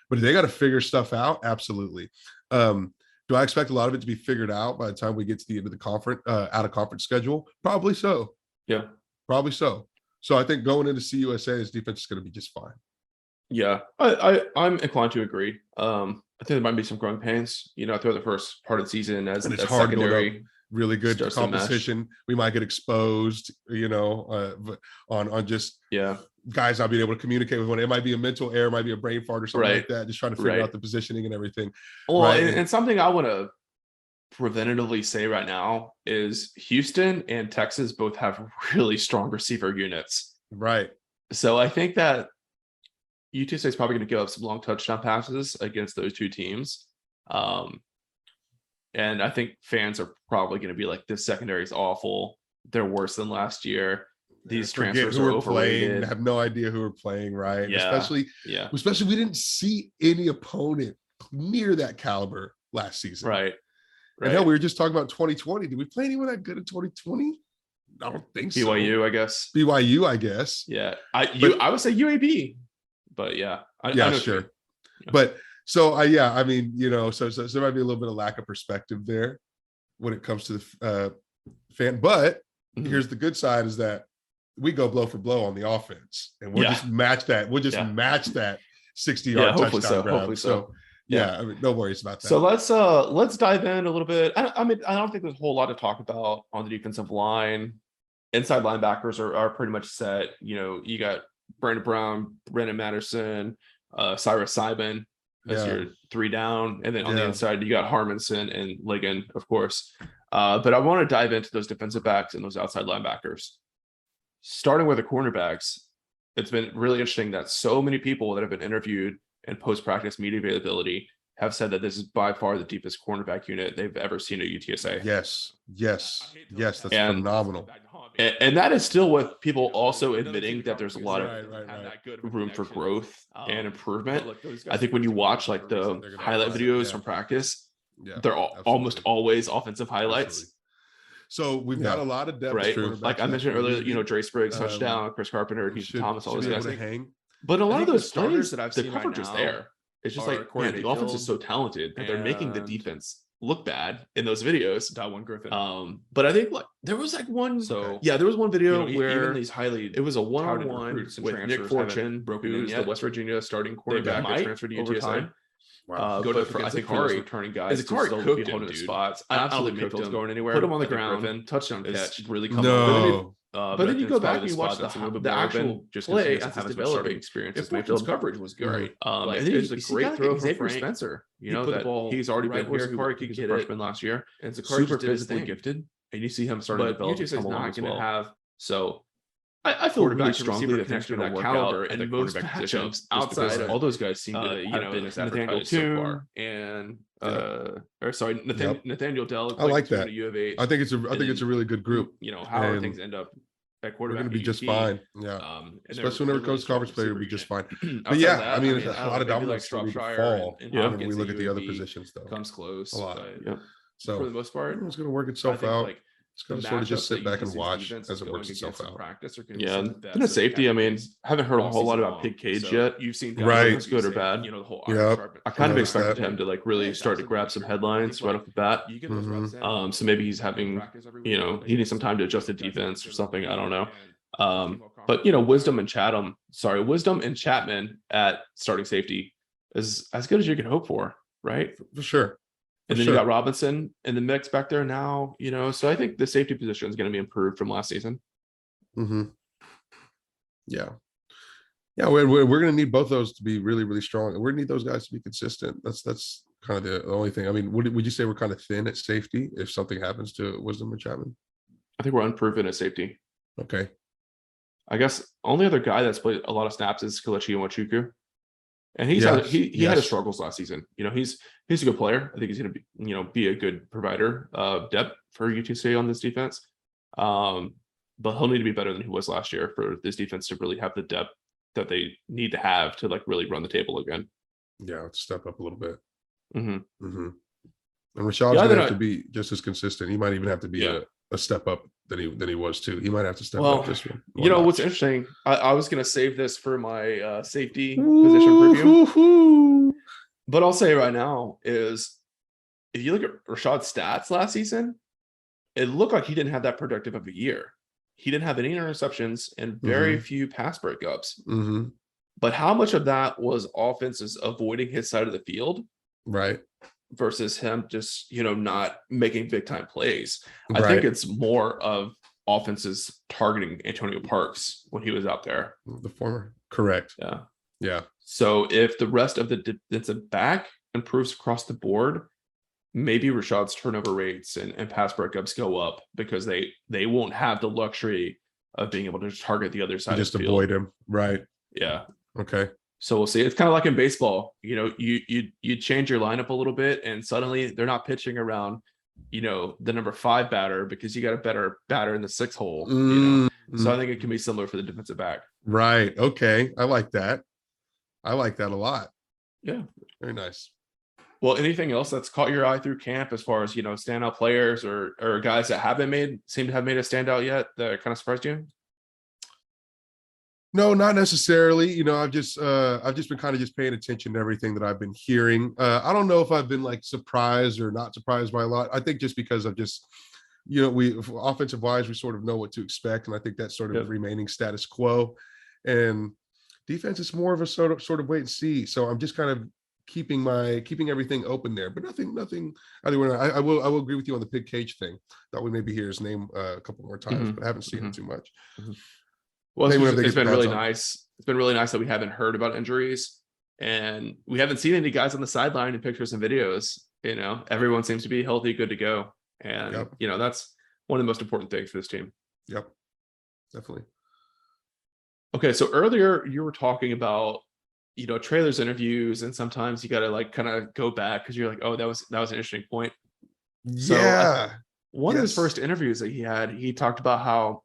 but they got to figure stuff out. Absolutely. Do I expect a lot of it to be figured out by the time we get to the end of the conference, out of conference schedule? Probably so. Yeah, probably so. So I think going into CUSA's defense is going to be just fine. Yeah, I'm inclined to agree. I think there might be some growing pains, throughout the first part of the season as it's hard secondary. really good Starts to mesh. competition. We might get exposed, on just guys not being able to communicate with one. It might be a mental error, might be a brain fart or something like that, just trying to figure out the positioning and everything. Well, right? and something I want to preventatively say right now is Houston and Texas both have really strong receiver units. Right. So I think that UTSA is probably going to give up some long touchdown passes against those two teams. And I think fans are probably going to be like, this secondary is awful. They're worse than last year. These transfers are overrated. Playing, have no idea who are playing, right? Yeah. Especially we didn't see any opponent near that caliber last season. Right. And hell, we were just talking about 2020. Did we play anyone that good in 2020? I don't think so. BYU, I guess. BYU, I guess. Yeah. I would say UAB, but yeah. Sure. But so I mean, so there might be a little bit of lack of perspective there when it comes to the fan. But here's the good side is that we go blow for blow on the offense, and we'll just match that. We'll just match that 60-yard touchdown grab. Hopefully so. Yeah, I mean, no worries about that. So let's dive in a little bit. I mean, I don't think there's a whole lot to talk about on the defensive line. Inside linebackers are pretty much set. You got Brandon Brown, Brandon Matterson, Cyrus Simon as your 3 down, and then on the inside you got Harmonson and Ligon, of course. But I want to dive into those defensive backs and those outside linebackers. Starting with the cornerbacks, it's been really interesting that so many people that have been interviewed and post-practice media availability have said that this is by far the deepest cornerback unit they've ever seen at UTSA. Yes, that's phenomenal. And that is still with people also admitting that there's a lot of room for growth and improvement. I think when you watch like the highlight videos from practice, they're almost always offensive highlights. Absolutely. So we've got a lot of depth, right? Like I mentioned earlier, Dre Spriggs touchdown, Chris Carpenter, Keith Thomas, all those guys. But a lot of those starters that I've seen, the coverage is there. It's just like, the offense is so talented that they're making the defense look bad in those videos. Dawan Griffin. But I think there was like one. So there was one video where these it was a one-on-one with Nick Fortune, who's the West Virginia starting quarterback that transferred to UTSA. Wow. I think for those returning guys, Zakari cooked him, the dude. spots. Absolutely Absolutely cooked him. going anywhere. Put him on the ground. ground. Touchdown catch. Really coming. No. But then you go back and you watch the actual just play as as developing experience. If Fortune's coverage was great. And then it's a great throw from Xavier Frank. Spencer. He put the ball he's already right been where here. Zakari could He's get a it. freshman last year, And Zakari super just did his physically thing. gifted. And you see him starting to But develop. UTSA is not going to have So I feel really strongly that things are going to work caliber out and at the most cornerback position. matchups outside of All those guys seem to have been as advertised so far. and Nathaniel Dell. I like that. U of 8. I think it's a really good group. How things end up at We're quarterback. going to be just fine. Yeah. Especially whenever it comes to conference play, we'll be just fine. But yeah, I mean, a lot of dominoes still need to fall when we look at the other positions, though. Comes close. A lot. So for the most part, it's going to work itself out. It's going to sort of just sit back and watch as it works itself out. And a safety. I mean, haven't heard a whole lot about Pig Cage yet. You've seen it's good or bad. The whole I kind of expected him to like really start to grab some headlines right off the bat. So maybe he's having, he needs some time to adjust the defense or something. I don't know. But Wisdom and Chapman at starting safety is as good as you can hope for, right? For sure. And then you got Robinson in the mix back there now, so I think the safety position is going to be improved from last season. Yeah. We're going to need both those to be really, really strong. And we're going to need those guys to be consistent. That's kind of the only thing. I mean, would you say we're kind of thin at safety if something happens to Wisdom or Chapman? I think we're unproven at safety. Okay. I guess only other guy that's played a lot of snaps is Kelechi Nwachukwu. And he had his struggles last season. He's a good player. I think he's going to be a good provider of depth for UTSA on this defense. But he'll need to be better than he was last year for this defense to really have the depth that they need to have to like really run the table again. Yeah, step up a little bit. And Rashad's going to have to be just as consistent. He might even have to be a step up than he was too. He might have to step up this one. What's interesting? I was going to save this for my safety position preview, but I'll say right now is if you look at Rashad's stats last season, it looked like he didn't have that productive of a year. He didn't have any interceptions and very few pass breakups. But how much of that was offenses avoiding his side of the field? Right. versus him just, not making big time plays. I Right. think it's more of offenses targeting Antonio Parks when he was out there. The former. Correct. Yeah. Yeah. So if the rest of the defensive back improves across the board, maybe Rashad's turnover rates and pass breakups go up because they won't have the luxury of being able to target the other side Just of the field. avoid him. Right. Yeah. Okay. So we'll see. It's kind of like in baseball. You change your lineup a little bit, and suddenly they're not pitching around, the number 5 batter because you got a better batter in the 6 hole. So I think it can be similar for the defensive back. Right. Okay. I like that. I like that a lot. Yeah. Very nice. Well, anything else that's caught your eye through camp as far as, standout players or guys that haven't seem to have made a standout yet that kind of surprised you? No, not necessarily. I've just been kind of just paying attention to everything that I've been hearing. I don't know if I've been like surprised or not surprised by a lot. I think just because of just, we offensive wise, we sort of know what to expect. And I think that's sort of remaining status quo. And defense is more of a sort of wait and see. So I'm just kind of keeping everything open there, but nothing anywhere. I will agree with you on the Pig Cage thing. Thought we maybe hear his name a couple more times, but I haven't seen it too much. Well, it's been really nice. It's been really nice that we haven't heard about injuries and we haven't seen any guys on the sideline in pictures and videos. Everyone seems to be healthy, good to go. And, that's one of the most important things for this team. Yep. Definitely. Okay. So earlier you were talking about, trailers interviews, and sometimes you got to like kind of go back because you're like, oh, that was an interesting point. Yeah. So one of his first interviews that he talked about how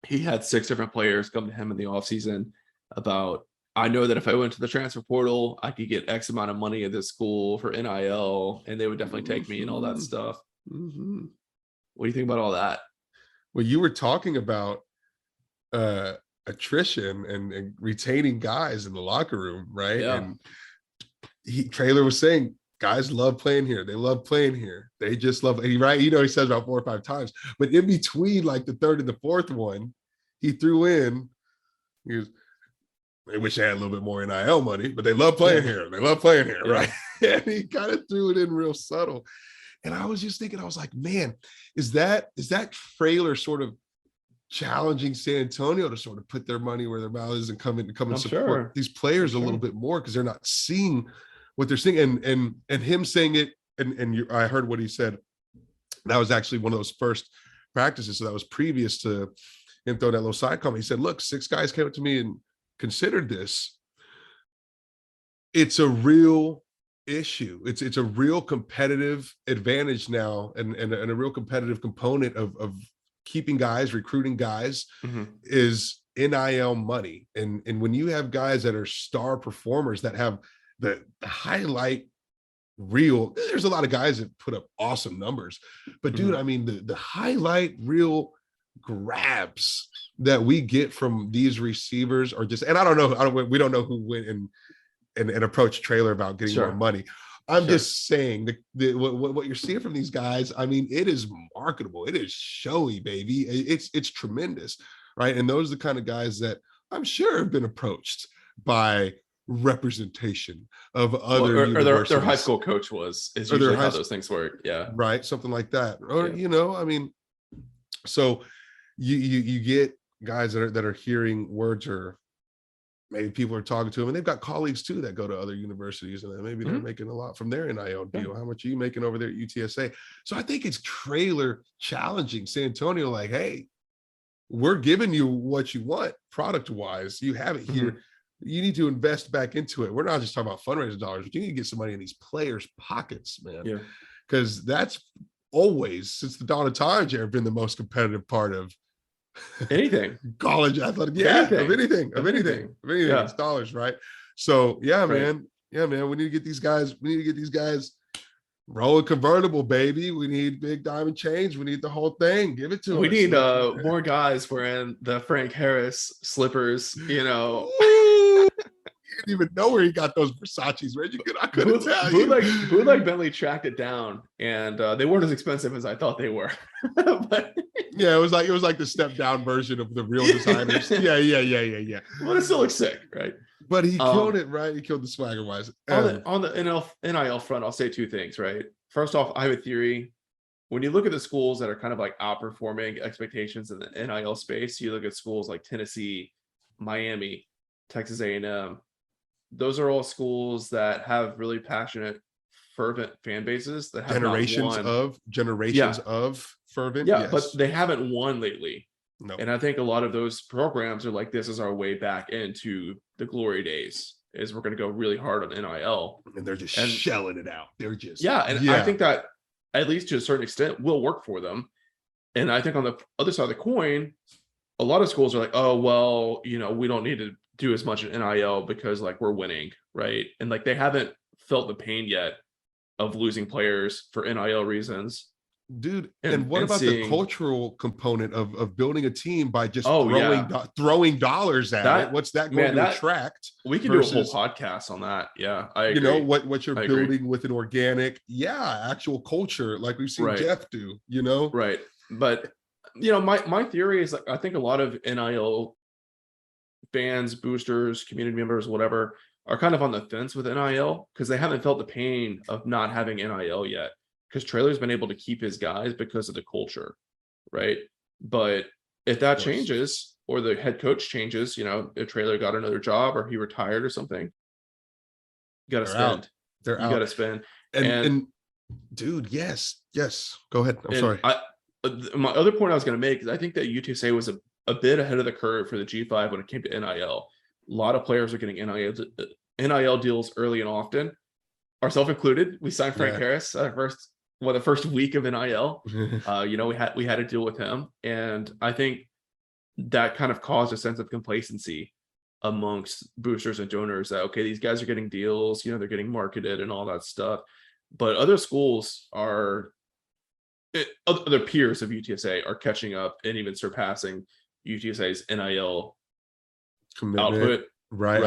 he had 6 different players come to him in the offseason about, I know that if I went to the transfer portal, I could get X amount of money at this school for NIL, and they would definitely take me and all that stuff. Mm-hmm. What do you think about all that? Well, you were talking about attrition and retaining guys in the locker room, right? Yeah. And Traylor was saying, guys love playing here. They love playing here. They just love it, right? He says about 4 or 5 times, but in between like the 3rd and the 4th one, he threw in, they wish they had a little bit more NIL money, but they love playing here. They love playing here, right? And he kind of threw it in real subtle. And I was just thinking, I was like, man, is that Traylor sort of challenging San Antonio to sort of put their money where their mouth is and come and support these players a little bit more because they're not seeing what they're seeing, and him saying it, and I heard what he said. That was actually one of those first practices, so that was previous to him throwing that little side comment. He said, "Look, 6 guys came up to me and considered this. It's a real issue. It's a real competitive advantage now, and a real competitive component of keeping guys, recruiting guys, is NIL money. And when you have guys that are star performers that have the highlight reel, there's a lot of guys that put up awesome numbers, but dude, I mean, the highlight reel grabs that we get from these receivers are just, and we don't know who went and approached Traylor about getting more money. I'm just saying what you're seeing from these guys, I mean, it is marketable. It is showy, baby. It's tremendous, right? And those are the kind of guys that I'm sure have been approached by representation of other or their high school coach is usually how those things work. Yeah. Right. Something like that. Or, I mean, so you get guys that are hearing words, or maybe people are talking to them and they've got colleagues too that go to other universities, and then maybe they're making a lot from their NIL deal. How much are you making over there at UTSA? So I think it's Traylor challenging San Antonio, like, hey, we're giving you what you want product wise. You have it here. You need to invest back into it. We're not just talking about fundraising dollars, but you need to get some money in these players' pockets, man. Yeah. Because that's always, since the dawn of time, Jared, been the most competitive part of anything. College athletic. Yeah, of anything. It's dollars, right? So man. Yeah, man. We need to get these guys rolling convertible, baby. We need big diamond chains. We need the whole thing. Give it to us. We need more guys wearing the Frank Harris slippers, You didn't even know where he got those Versace's. Where'd you get? I couldn't tell you. Bootleg Bentley tracked it down, and they weren't as expensive as I thought they were. But yeah, it was like the step down version of the real designers. Yeah. Well, it still looks sick, right? But he killed it, right? He killed the swagger wise. On the NIL front, I'll say two things, right? First off, I have a theory. When you look at the schools that are kind of like outperforming expectations in the NIL space, you look at schools like Tennessee, Miami, Texas A&M. Those are all schools that have really passionate, fervent fan bases that have generations of fervent. Yeah, but they haven't won lately. No. And I think a lot of those programs are like, this is our way back into the glory days, is we're going to go really hard on NIL. And they're just shelling it out. They're just. I think that at least to a certain extent will work for them. And I think on the other side of the coin, a lot of schools are like, oh, well, we don't need to do as much in NIL because like we're winning, right? And like they haven't felt the pain yet of losing players for NIL reasons. Dude, and what about the cultural component of building a team by just throwing dollars at it? What's that going to attract? We can do a whole podcast on that. Yeah, I agree. What you're building with an organic, actual culture, like we've seen Jeff do. Right. But my theory is like I think a lot of NIL fans, boosters, community members, whatever, are kind of on the fence with NIL because they haven't felt the pain of not having NIL yet. Because Traylor's been able to keep his guys because of the culture, right? But if that changes or the head coach changes, if Traylor got another job or he retired or something, you got to spend. You got to spend. And dude, yes. Go ahead. I'm sorry. My other point I was going to make is I think that UTSA was a bit ahead of the curve for the G5 when it came to NIL. A lot of players are getting NIL deals early and often, ourselves included. We signed Frank Harris the first week of NIL. We had to deal with him, and I think that kind of caused a sense of complacency amongst boosters and donors that these guys are getting deals, they're getting marketed and all that stuff. But other schools other peers of UTSA are catching up and even surpassing UTSA's NIL commitment. Output. Right.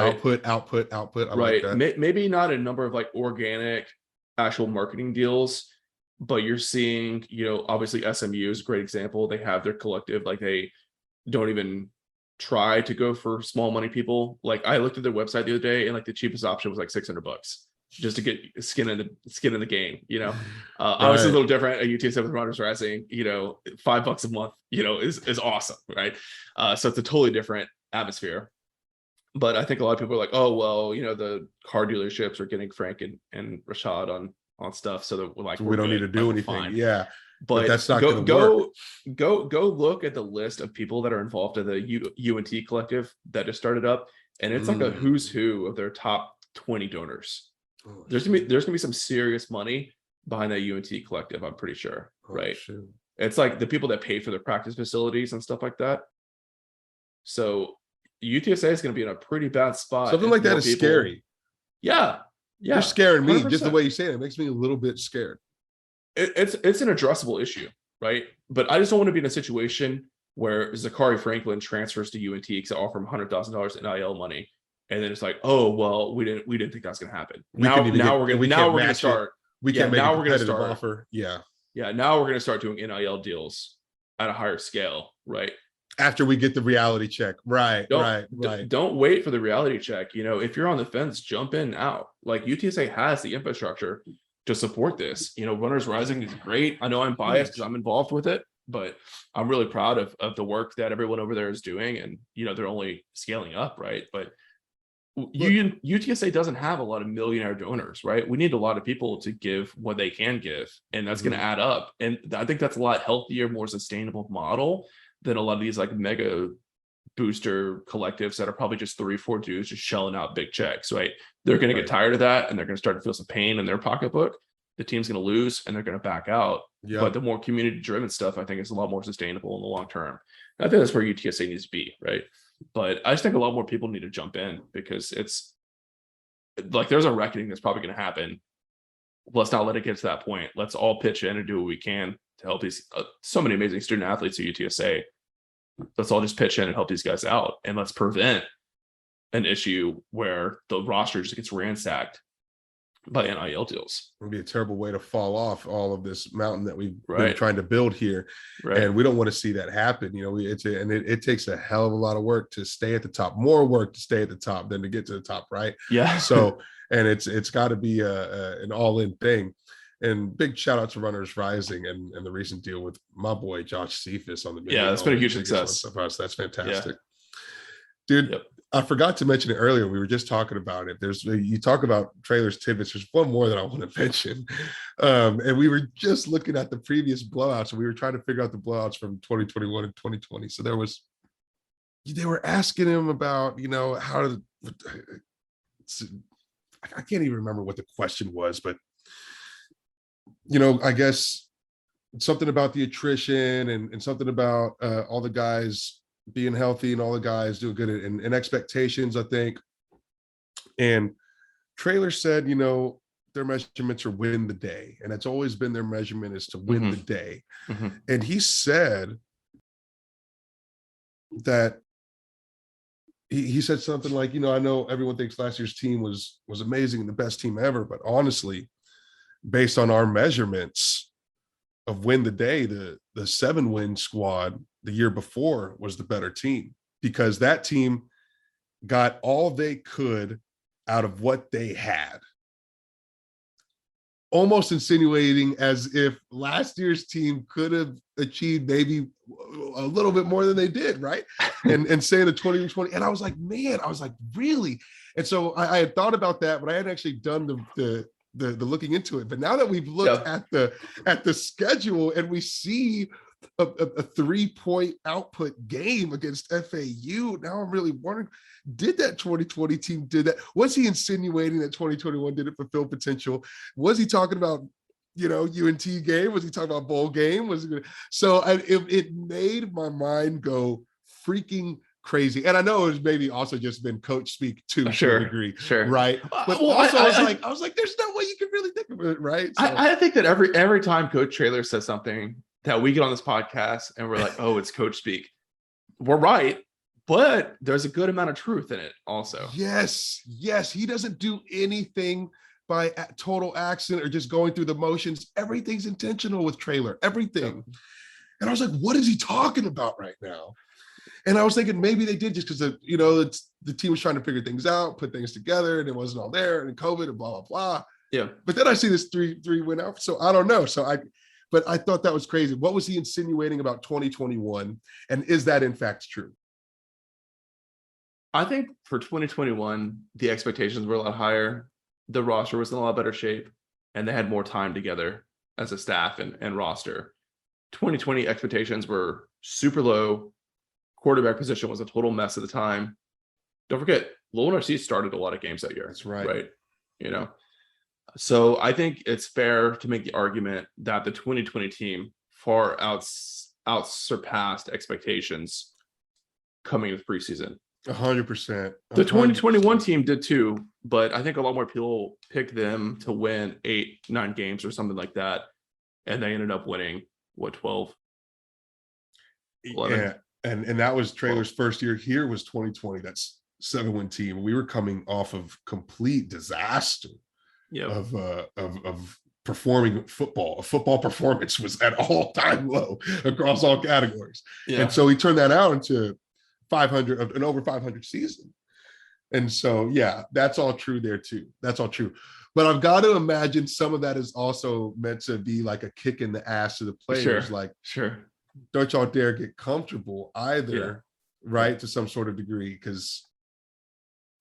Output. I like that. Maybe not a number of like organic actual marketing deals, but you're seeing, obviously SMU is a great example. They have their collective, like they don't even try to go for small money people. Like I looked at their website the other day and like the cheapest option was like $600 just to get skin in the game, Obviously a little different at UTSA with Runners Rising, $5 a month, is awesome. Right. So it's a totally different atmosphere. But I think a lot of people are like, oh, well, the car dealerships are getting Frank and Rashad on stuff. So that we don't need to do anything. Fine. Yeah. But that's not going to work. Go look at the list of people that are involved in the UNT collective that just started up. And it's like a who's who of their top 20 donors. Oh, there's gonna be some serious money behind that UNT collective, I'm pretty sure. Right. Shoot. It's like the people that pay for their practice facilities and stuff like that. So UTSA is going to be in a pretty bad spot. Something like that is scary. Yeah. You're scaring me. 100%. Just the way you say it makes me a little bit scared. It's an addressable issue, right? But I just don't want to be in a situation where Zachary Franklin transfers to UNT because they offer him $100,000 NIL money, and then it's like, oh well, we didn't think that's going to happen. Now we're going to start. We can't make a competitive offer. Yeah. Now we're going to start doing NIL deals at a higher scale, right? After we get the reality check. Right. Don't wait for the reality check. If you're on the fence, jump in now. Like UTSA has the infrastructure to support this. Runners Rising is great. I know I'm biased because I'm involved with it, but I'm really proud of the work that everyone over there is doing. And, they're only scaling up, right? But UTSA doesn't have a lot of millionaire donors, right? We need a lot of people to give what they can give, and that's going to add up. And I think that's a lot healthier, more sustainable model than a lot of these like mega booster collectives that are probably just 3-4 dudes just shelling out big checks, right? They're going to get tired of that, and they're going to start to feel some pain in their pocketbook. The team's going to lose, and they're going to back out. Yep. But the more community-driven stuff, I think, is a lot more sustainable in the long term. And I think that's where UTSA needs to be, right? But I just think a lot more people need to jump in because it's like there's a reckoning that's probably going to happen. Let's not let it get to that point. Let's all pitch in and do what we can to help these so many amazing student athletes at UTSA. Let's all just pitch in and help these guys out, and let's prevent an issue where the roster just gets ransacked by NIL deals. It would be a terrible way to fall off all of this mountain that we've been Right. trying to build here. Right. And we don't want to see that happen. You know, it takes a hell of a lot of work to stay at the top, more work to stay at the top than to get to the top. Right. Yeah. So, and it's got to be an all-in thing. And big shout out to Runners Rising and the recent deal with my boy Josh Cephas on the Yeah, that's been a huge success for us. That's fantastic. Yeah. Dude. Yep. I forgot to mention it earlier. We were just talking about it. You talk about trailers, tidbits. There's one more that I want to mention. And we were just looking at the previous blowouts, and we were trying to figure out the blowouts from 2021 and 2020. So they were asking him about, you know, how to, I can't even remember what the question was, but, you know, I guess something about the attrition and something about all the guys being healthy and all the guys doing good and expectations, I think. And Trailer said, you know, their measurements are win the day. And it's always been their measurement is to win the day. And he said that he said something like, you know, I know everyone thinks last year's team was amazing and the best team ever, but honestly, based on our measurements of win the day, the 7-win squad the year before was the better team, because that team got all they could out of what they had. Almost insinuating as if last year's team could have achieved maybe a little bit more than they did, right? And saying the 2020, and I was like, man, really? And so I had thought about that, but I hadn't actually done the looking into it. But now that we've looked at the schedule and we see a 3-point output game against FAU, now I'm really wondering, did that 2020 team did that? Was he insinuating that 2021 didn't fulfill potential? Was he talking about, you know, UNT game? Was he talking about bowl game? So it made my mind go freaking crazy. And I know it's maybe also just been coach speak to a degree, right? But also I was like, there's no way you can really think of it, right? So, I think that every time Coach Trailer says something that we get on this podcast and we're like, oh, it's coach speak, we're right, but there's a good amount of truth in it also. Yes, he doesn't do anything by total accident or just going through the motions. Everything's intentional with Trailer, everything. And I was like, what is he talking about right now? And I was thinking maybe they did just because you know the team was trying to figure things out, put things together, and it wasn't all there, and COVID and blah blah blah. Yeah. But then I see this 3-win out, so I don't know. But I thought that was crazy. What was he insinuating about 2021, and is that in fact true? I think for 2021, the expectations were a lot higher. The roster was in a lot better shape, and they had more time together as a staff and roster. 2020 expectations were super low. Quarterback position was a total mess at the time. Don't forget, Lowell Narcisse started a lot of games that year. That's right. Right. You know, so I think it's fair to make the argument that the 2020 team far surpassed expectations coming into preseason. 100%. The 2021 team did too, but I think a lot more people picked them to win 8-9 games or something like that, and they ended up winning 12, 11. Yeah. And that was Trailer's first year here was 2020. That's 7-win team. We were coming off of complete disaster of performing football. A football performance was at all-time low across all categories. Yeah. And so he turned that out into 500, an over 500 season. And so, yeah, that's all true there too. That's all true. But I've got to imagine some of that is also meant to be like a kick in the ass to the players. Don't y'all dare get comfortable either, right? To some sort of degree, because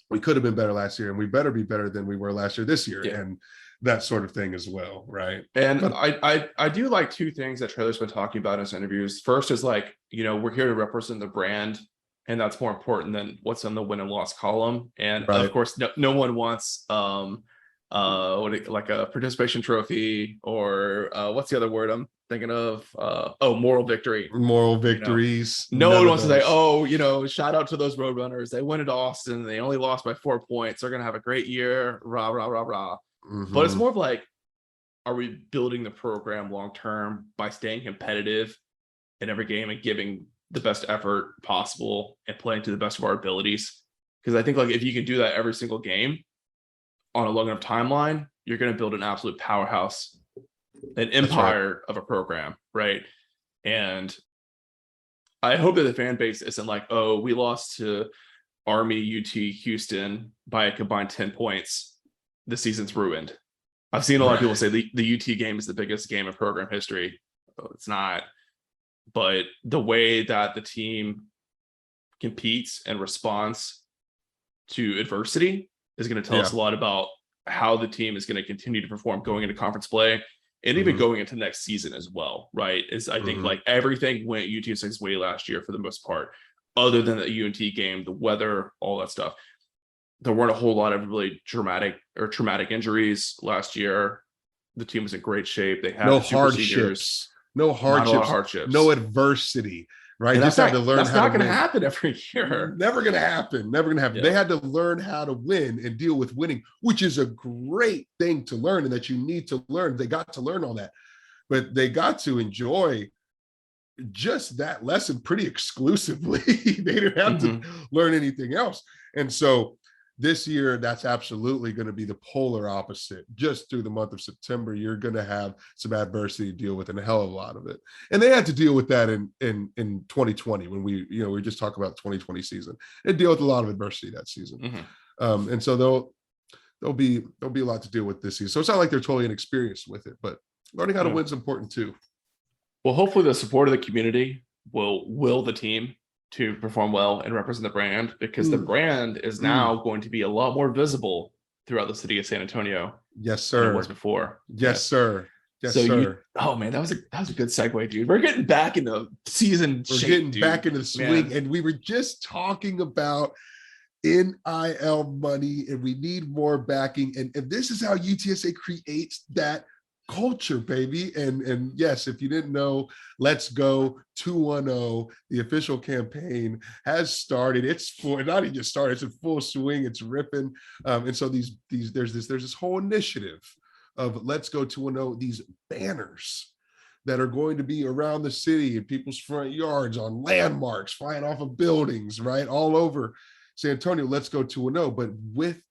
we could have been better last year and we better be better than we were last year this year. And that sort of thing as well, right? And I do like two things that Trailer's been talking about in his interviews. First is like, you know, we're here to represent the brand, and that's more important than what's on the win and loss column. And of course, no one wants like a participation trophy or what's the other word I'm thinking of? Moral victory. Moral victories. You know? No one wants to say, oh, you know, shout out to those Roadrunners. They went into Austin. They only lost by 4 points. They're gonna have a great year. Rah rah rah rah. But it's more of like, are we building the program long term by staying competitive in every game and giving the best effort possible and playing to the best of our abilities? Because I think like if you can do that every single game on a long enough timeline, you're going to build an absolute powerhouse, an empire of a program, right? And I hope that the fan base isn't like, oh, we lost to Army, UT, Houston by a combined 10 points. The season's ruined. I've seen a lot of people say the UT game is the biggest game in program history. Oh, it's not. But the way that the team competes and responds to adversity is going to tell us a lot about how the team is going to continue to perform going into conference play and even going into next season as well, right? I think like everything went UTSA's way last year for the most part, other than the UNT game, the weather, all that stuff. There weren't a whole lot of really traumatic injuries last year. The team was in great shape. They had no hardships, no adversity. Right. And just had to learn that's how not to going to win. happen every year. Never going to happen. Yeah. They had to learn how to win and deal with winning, which is a great thing to learn and that you need to learn. They got to learn all that, but they got to enjoy just that lesson pretty exclusively. They didn't have to learn anything else. And so this year, that's absolutely going to be the polar opposite. Just through the month of September, you're going to have some adversity to deal with, and a hell of a lot of it. And they had to deal with that in 2020 when we just talk about 2020 season. They deal with a lot of adversity that season, and so there'll be a lot to deal with this season. So it's not like they're totally inexperienced with it, but learning how to win is important too. Well, hopefully the support of the community will the team to perform well and represent the brand, because the brand is now going to be a lot more visible throughout the city of San Antonio. Yes, sir. Than it was before. Yes, sir. Yes, so sir. Oh man, that was a good segue, dude. We're getting back in the season. We're getting back into the swing, and we were just talking about NIL money, and we need more backing. And this is how UTSA creates that culture, baby. And yes, if you didn't know, Let's Go 210, the official campaign has started. It's not even just started, it's in full swing, it's ripping. And so there's this whole initiative of Let's Go 210, these banners that are going to be around the city in people's front yards, on landmarks, flying off of buildings, right? All over San Antonio, Let's Go 210, but with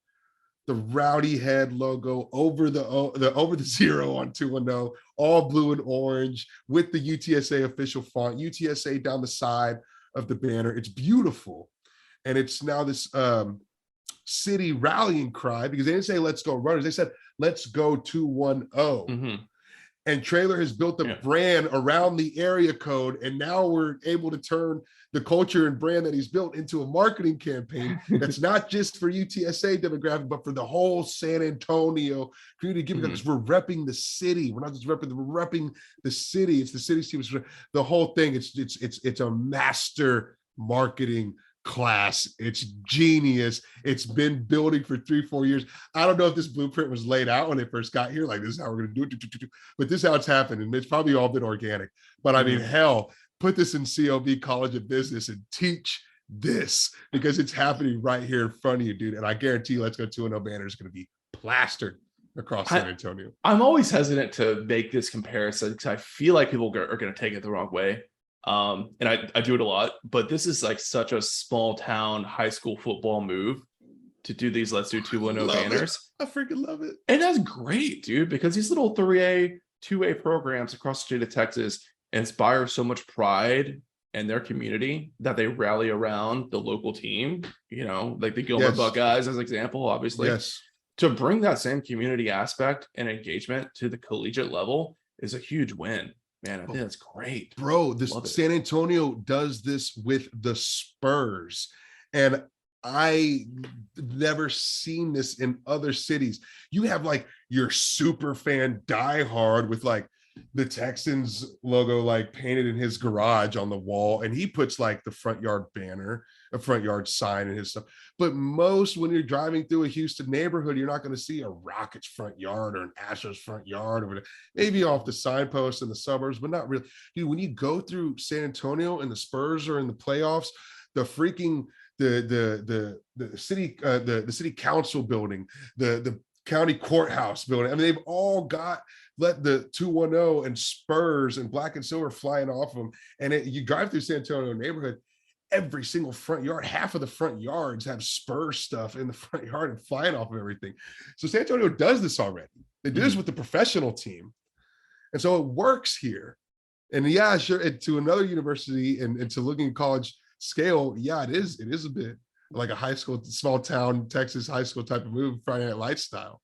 the Rowdy Head logo over the zero on 210, all blue and orange with the UTSA official font, UTSA down the side of the banner. It's beautiful. And it's now this city rallying cry, because they didn't say Let's Go Runners, they said Let's Go 210. And Trailer has built the brand around the area code, and now we're able to turn the culture and brand that he's built into a marketing campaign that's not just for UTSA demographic, but for the whole San Antonio community. Because we're repping the city. We're not just repping the city. It's the city's team. The whole thing. It's a master marketing class. It's genius. It's been building for 3-4 years. I don't know if this blueprint was laid out when they first got here, like this is how we're going to do it, but this is how it's happened, and it's probably all been organic. But I mean, hell, put this in COB, College of Business, and teach this, because it's happening right here in front of you, dude. And I guarantee you, Let's Go 210 banner is going to be plastered across San Antonio. I'm always hesitant to make this comparison because I feel like people are going to take it the wrong way. And I do it a lot, but this is like such a small town high school football move to do these Let's Do 210 banners. I freaking love it. And that's great, dude, because these little 3A, 2A programs across the state of Texas inspire so much pride in their community that they rally around the local team, like the Gilmer Buckeyes as an example, obviously. Yes. To bring that same community aspect and engagement to the collegiate level is a huge win. Man, I think that's great. Bro, San Antonio does this with the Spurs. And I never seen this in other cities. You have like your super fan diehard with like the Texans logo like painted in his garage on the wall, and he puts like the front yard banner, a front yard sign and his stuff. But most, when you're driving through a Houston neighborhood, you're not going to see a Rockets front yard or an Astros front yard, or maybe off the signposts in the suburbs, but not really. Dude, when you go through San Antonio and the Spurs are in the playoffs, the freaking the city the city council building, the county courthouse building, I mean, they've all got the 210 and Spurs and black and silver flying off of them. And you drive through San Antonio neighborhood, every single front yard, half of the front yards have Spur stuff in the front yard and flying off of everything. So San Antonio does this already. They do this with the professional team. And so it works here. And yeah, sure, to another university and to looking at college scale, yeah, it is a bit like a high school, small town, Texas high school type of move, Friday Night Lights style.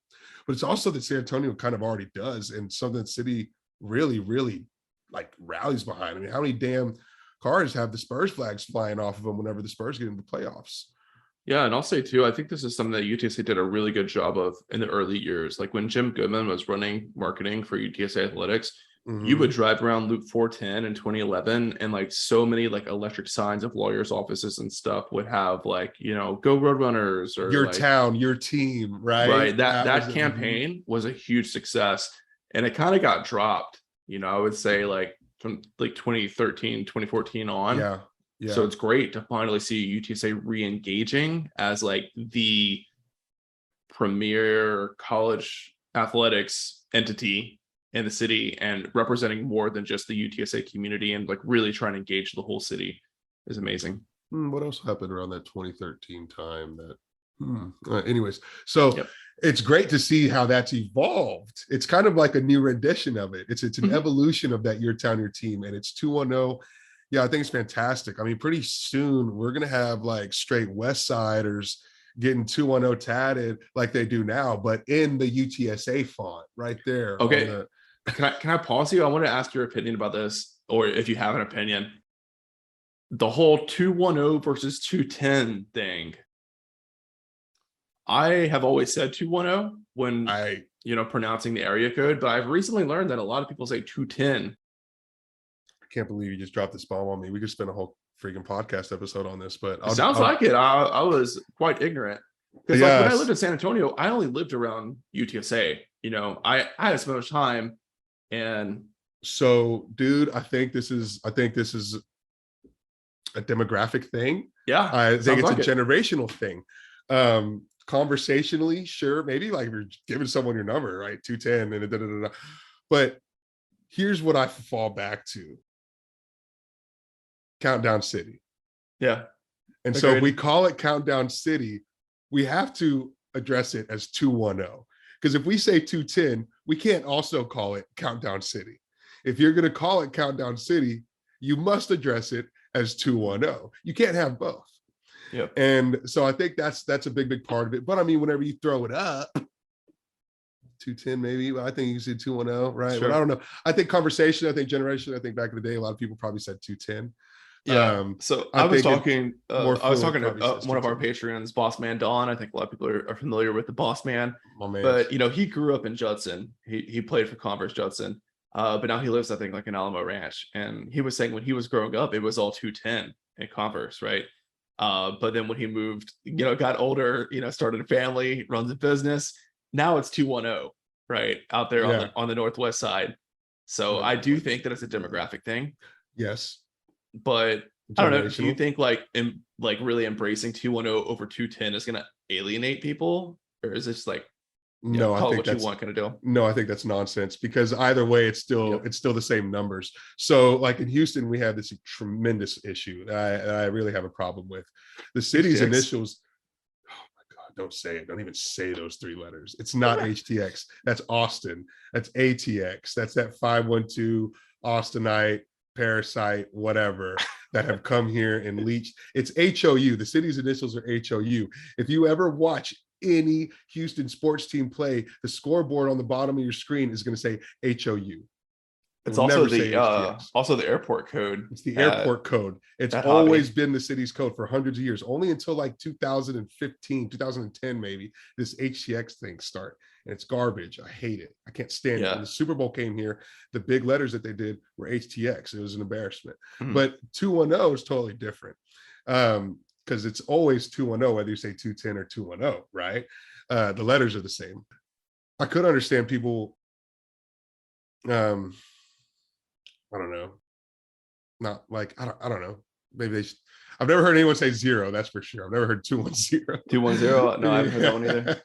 But it's also that San Antonio kind of already does, and something that city really, really like rallies behind. I mean, how many damn cars have the Spurs flags flying off of them whenever the Spurs get into the playoffs? Yeah, and I'll say too, I think this is something that UTSA did a really good job of in the early years. Like when Jim Goodman was running marketing for UTSA athletics, you would drive around Loop 410 in 2011, and like so many like electric signs of lawyers' offices and stuff would have like, you know, go Roadrunners or your like, town, your team, right? Right. That campaign was a huge success, and it kind of got dropped, you know, I would say like from like 2013, 2014 on. Yeah. Yeah. So it's great to finally see UTSA re-engaging as like the premier college athletics entity in the city and representing more than just the UTSA community, and like really trying to engage the whole city is amazing. What else happened around that 2013 time? Anyways, so it's great to see how that's evolved. It's kind of like a new rendition of it. It's an evolution of that your town, your team, and it's 210. Yeah, I think it's fantastic. I mean, pretty soon we're gonna have like straight West Siders getting 210 tatted like they do now, but in the UTSA font right there. Okay. Can I pause you? I want to ask your opinion about this, or if you have an opinion. The whole 210 versus 210 thing. I have always said 210 when pronouncing the area code, but I've recently learned that a lot of people say 210. I can't believe you just dropped this bomb on me. We could spend a whole freaking podcast episode on this, but Sounds like it. I was quite ignorant. Because like when I lived in San Antonio, I only lived around UTSA. You know, I had so much time. And so, dude, I think this is a demographic thing. Yeah, I think it's a generational thing. Conversationally, sure, maybe like if you're giving someone your number, right? 210 and da, da, da, da. But here's what I fall back to: Countdown City. Yeah, and so if we call it Countdown City, we have to address it as 210. Because if we say 210, we can't also call it Countdown City. If you're going to call it Countdown City, you must address it as 210. You can't have both. Yep. And so I think that's a big part of it. But I mean, whenever you throw it up, 210 maybe, but I think you can say 210, right? Sure. But I don't know. I think conversation, I think generation, I think back in the day, a lot of people probably said 210. Yeah. So I was talking to one of our Patreons, Boss Man Don. I think a lot of people are familiar with the Boss Man. But he grew up in Judson. He played for Converse Judson. But now he lives, I think, like in Alamo Ranch. And he was saying when he was growing up, it was all 210 in Converse, right? But then when he moved, got older, started a family, runs a business, now it's 210, right? Out there on the Northwest side. So I do think that it's a demographic thing. Yes. But I don't know. Do you think like really embracing 210 over 210 is going to alienate people, or is this like no? Call I think what you want kind of deal. No, I think that's nonsense, because either way, it's still the same numbers. So like in Houston, we have this tremendous issue that I really have a problem with. The city's initials. Oh my God! Don't say it. Don't even say those three letters. It's not HTX. That's Austin. That's ATX. That's that 512 Austinite. Parasite, whatever, that have come here and leached. It's HOU. The city's initials are HOU. If you ever watch any Houston sports team play, the scoreboard on the bottom of your screen is going to say HOU. It's also the airport code. It's the airport code. It's always been the city's code for hundreds of years. Only until like 2015, 2010 maybe, this HTX thing start. And it's garbage. I hate it. I can't stand it. When the Super Bowl came here, the big letters that they did were HTX. It was an embarrassment. But 210 is totally different, because it's always 210, whether you say 210 or 210, right? The letters are the same. I could understand people, I don't know. Not like, I don't know. Maybe they should. I've never heard anyone say 0. That's for sure. I've never heard 210. 210. No, I haven't heard that one either.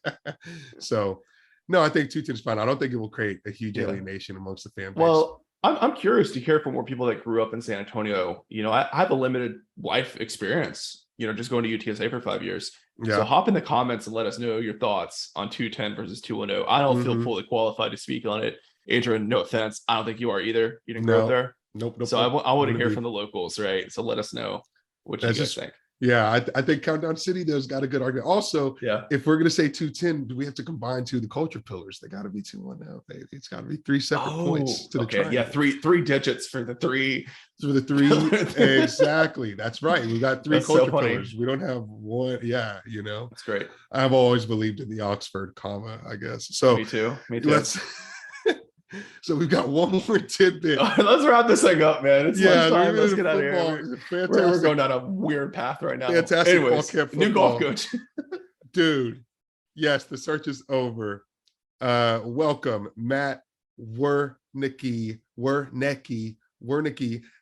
So, no, I think 210 is fine. I don't think it will create a huge alienation amongst the fan base. Well, I'm curious to hear from more people that grew up in San Antonio. I have a limited life experience, just going to UTSA for 5 years. So Yeah. hop in the comments and let us know your thoughts on 210 versus 210. I don't feel fully qualified to speak on it. Adrian, no offense. I don't think you are either. You didn't grow up there. Nope. So I want to hear from the locals, right? So let us know what you guys think. Yeah, I think Countdown City there's got a good argument. Also, Yeah. if we're gonna say 210, do we have to combine the culture pillars? They got to be 210 now, baby. It's got to be 3 separate points to the triangle. Yeah, three digits for the three. For the 3, exactly. That's right. We got 3 culture pillars. We don't have one. Yeah, That's great. I've always believed in the Oxford comma, I guess. So me too. So we've got one more tidbit. Let's wrap this thing up, man. It's lunchtime. Let's get out of here. We're going down a weird path right now. Fantastic. Anyways, new golf coach. Dude, yes, the search is over. Welcome, Matt Wernecke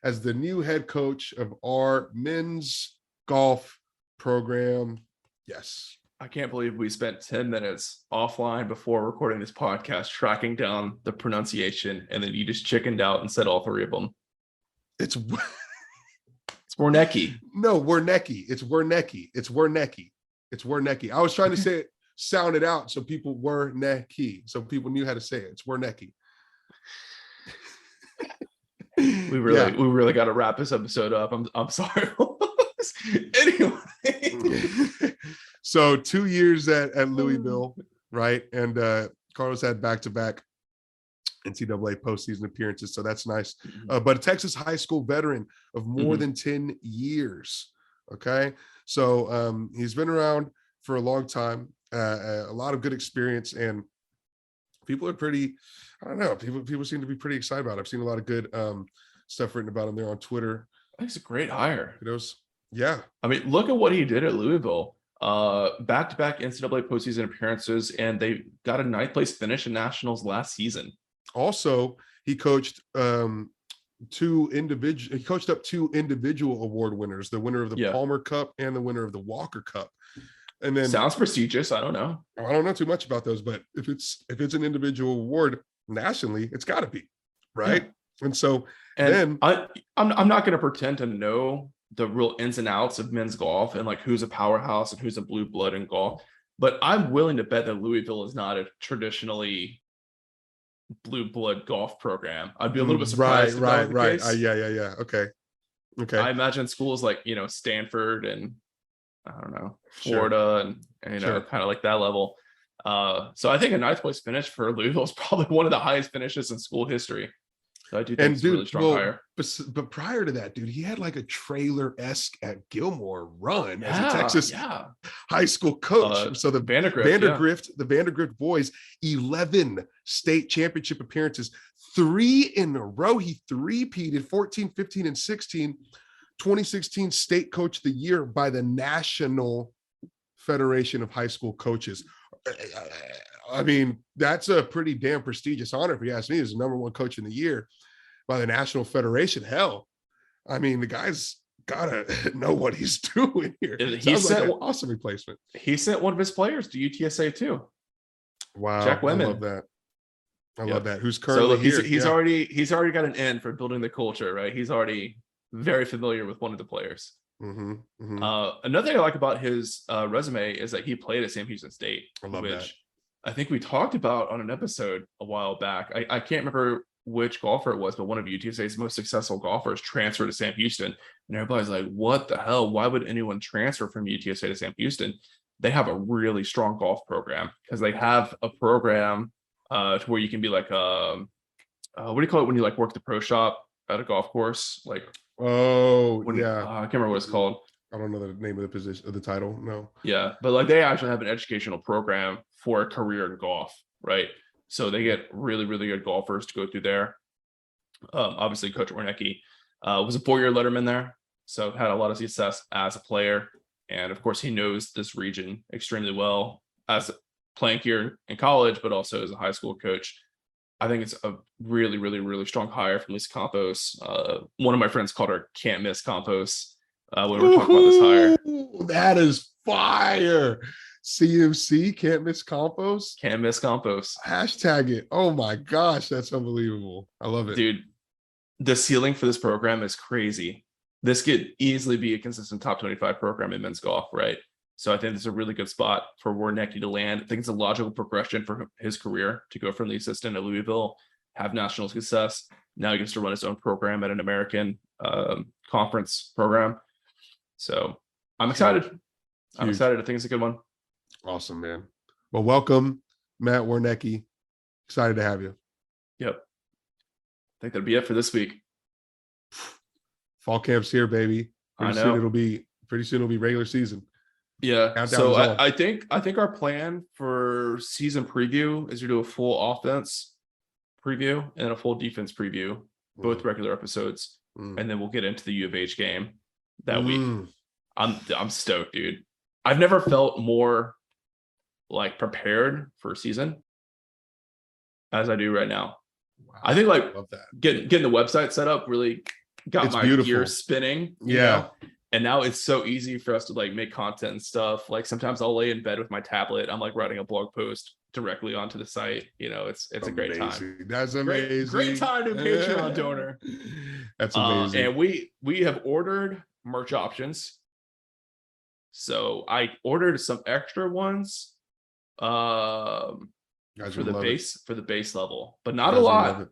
as the new head coach of our men's golf program. Yes. I can't believe we spent 10 minutes offline before recording this podcast tracking down the pronunciation, and then you just chickened out and said all 3 of them. It's Wernecke. No, Wernecke. It's Wernecke. It's Wernecke. It's Wernecke. I was trying to say it, sound it out so people Wernecke, so people knew how to say it. It's Wernecke. We really got to wrap this episode up. I'm sorry. Anyway. So 2 years at Louisville, right? And Carlos had back-to-back NCAA postseason appearances, so that's nice. But a Texas high school veteran of more than 10 years, okay? So he's been around for a long time, a lot of good experience, and people are pretty, I don't know, people seem to be pretty excited about it. I've seen a lot of good stuff written about him there on Twitter. That's a great hire. Yeah. I mean, look at what he did at Louisville. Back-to-back NCAA postseason appearances, and they got a 9th place finish in nationals last season. Also, he coached up 2 individual award winners, the winner of the Palmer Cup and the winner of the Walker Cup. And then sounds prestigious. I don't know too much about those, but if it's an individual award nationally, it's got to be right. Yeah. And I'm not going to pretend to know the real ins and outs of men's golf and like who's a powerhouse and who's a blue blood in golf, but I'm willing to bet that Louisville is not a traditionally blue blood golf program. I'd be a little bit surprised. Right. Yeah. Okay. I imagine schools like Stanford and I don't know Florida and kind of like that level. So I think a 9th place finish for Louisville is probably one of the highest finishes in school history. So I do think it's a really strong hire. But prior to that, dude, he had like a trailer-esque at Gilmore run as a Texas high school coach. So the Vandergrift boys, 11 state championship appearances, 3 in a row. He 3-peated 14, 15, and 16. 2016 state coach of the year by the National Federation of High School Coaches. I mean, that's a pretty damn prestigious honor, if you ask me. He's the #1 coach in the year by the National Federation. Hell, I mean, the guy's gotta know what he's doing here. He sent like an awesome replacement. He sent one of his players to UTSA too. Wow, Jack Wemmon. I love that. I love that. Who's currently here? He's already got an N for building the culture, right? He's already very familiar with one of the players. Another thing I like about his resume is that he played at Sam Houston State. I love that. I think we talked about on an episode a while back. I can't remember which golfer it was, but one of UTSA's most successful golfers transferred to Sam Houston. And everybody's like, what the hell? Why would anyone transfer from UTSA to Sam Houston? They have a really strong golf program because they have a program to where you can be like, what do you call it when you like work the pro shop at a golf course? Like, I can't remember what it's called. I don't know the name of the position of the title. No. Yeah, but like they actually have an educational program for a career in golf, right? So they get really, really good golfers to go through there. Obviously, Coach Wernecke was a 4-year letterman there, so had a lot of success as a player, and of course, he knows this region extremely well as playing here in college, but also as a high school coach. I think it's a really, really, really strong hire from Lisa Campos. One of my friends called her "Can't Miss Campos." When we were talking about this hire. That is fire. CMC, Can't Miss Campos. Can't Miss Campos. Hashtag it. Oh my gosh, that's unbelievable. I love it. Dude, the ceiling for this program is crazy. This could easily be a consistent top 25 program in men's golf, right? So I think it's a really good spot for Wernecke to land. I think it's a logical progression for his career to go from the assistant at Louisville, have national success. Now he gets to run his own program at an American conference program. So I'm excited. I'm excited. I think it's a good one. Awesome, man. Well, welcome, Matt Wernecke. Excited to have you. Yep. I think that'll be it for this week. Fall camp's here, baby. Pretty soon it'll be regular season. Yeah. Countdown So is on. I think our plan for season preview is to do a full offense preview and a full defense preview, both regular episodes, and then we'll get into the U of H game that week. I'm stoked, dude. I've never felt more like prepared for a season as I do right now. Wow. I think like Love that. getting the website set up really got It's my beautiful. gears spinning. You know? And now it's so easy for us to like make content and stuff. Like sometimes I'll lay in bed with my tablet. I'm like writing a blog post directly onto the site. You know, it's a great time. That's amazing. Great time to Patreon donor. That's amazing. And we have ordered merch options. So I ordered some extra ones for the base level, but not a lot.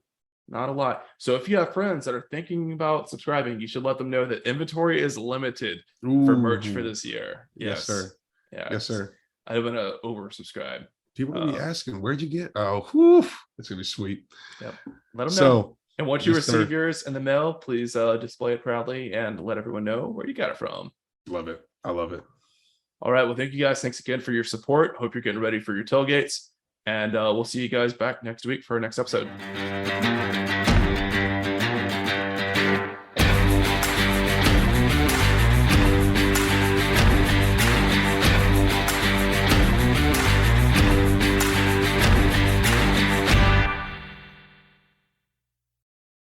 Not a lot. So if you have friends that are thinking about subscribing, you should let them know that inventory is limited for merch for this year. Yes, sir. Yeah. Yes, sir. I'm gonna oversubscribe. People gonna be asking, where'd you get? Oh, whew, it's gonna be sweet. Yep. Let them know. And once you receive yours in the mail, please display it proudly and let everyone know where you got it from. Love it. I love it. All right. Well, thank you guys. Thanks again for your support. Hope you're getting ready for your tailgates. And we'll see you guys back next week for our next episode.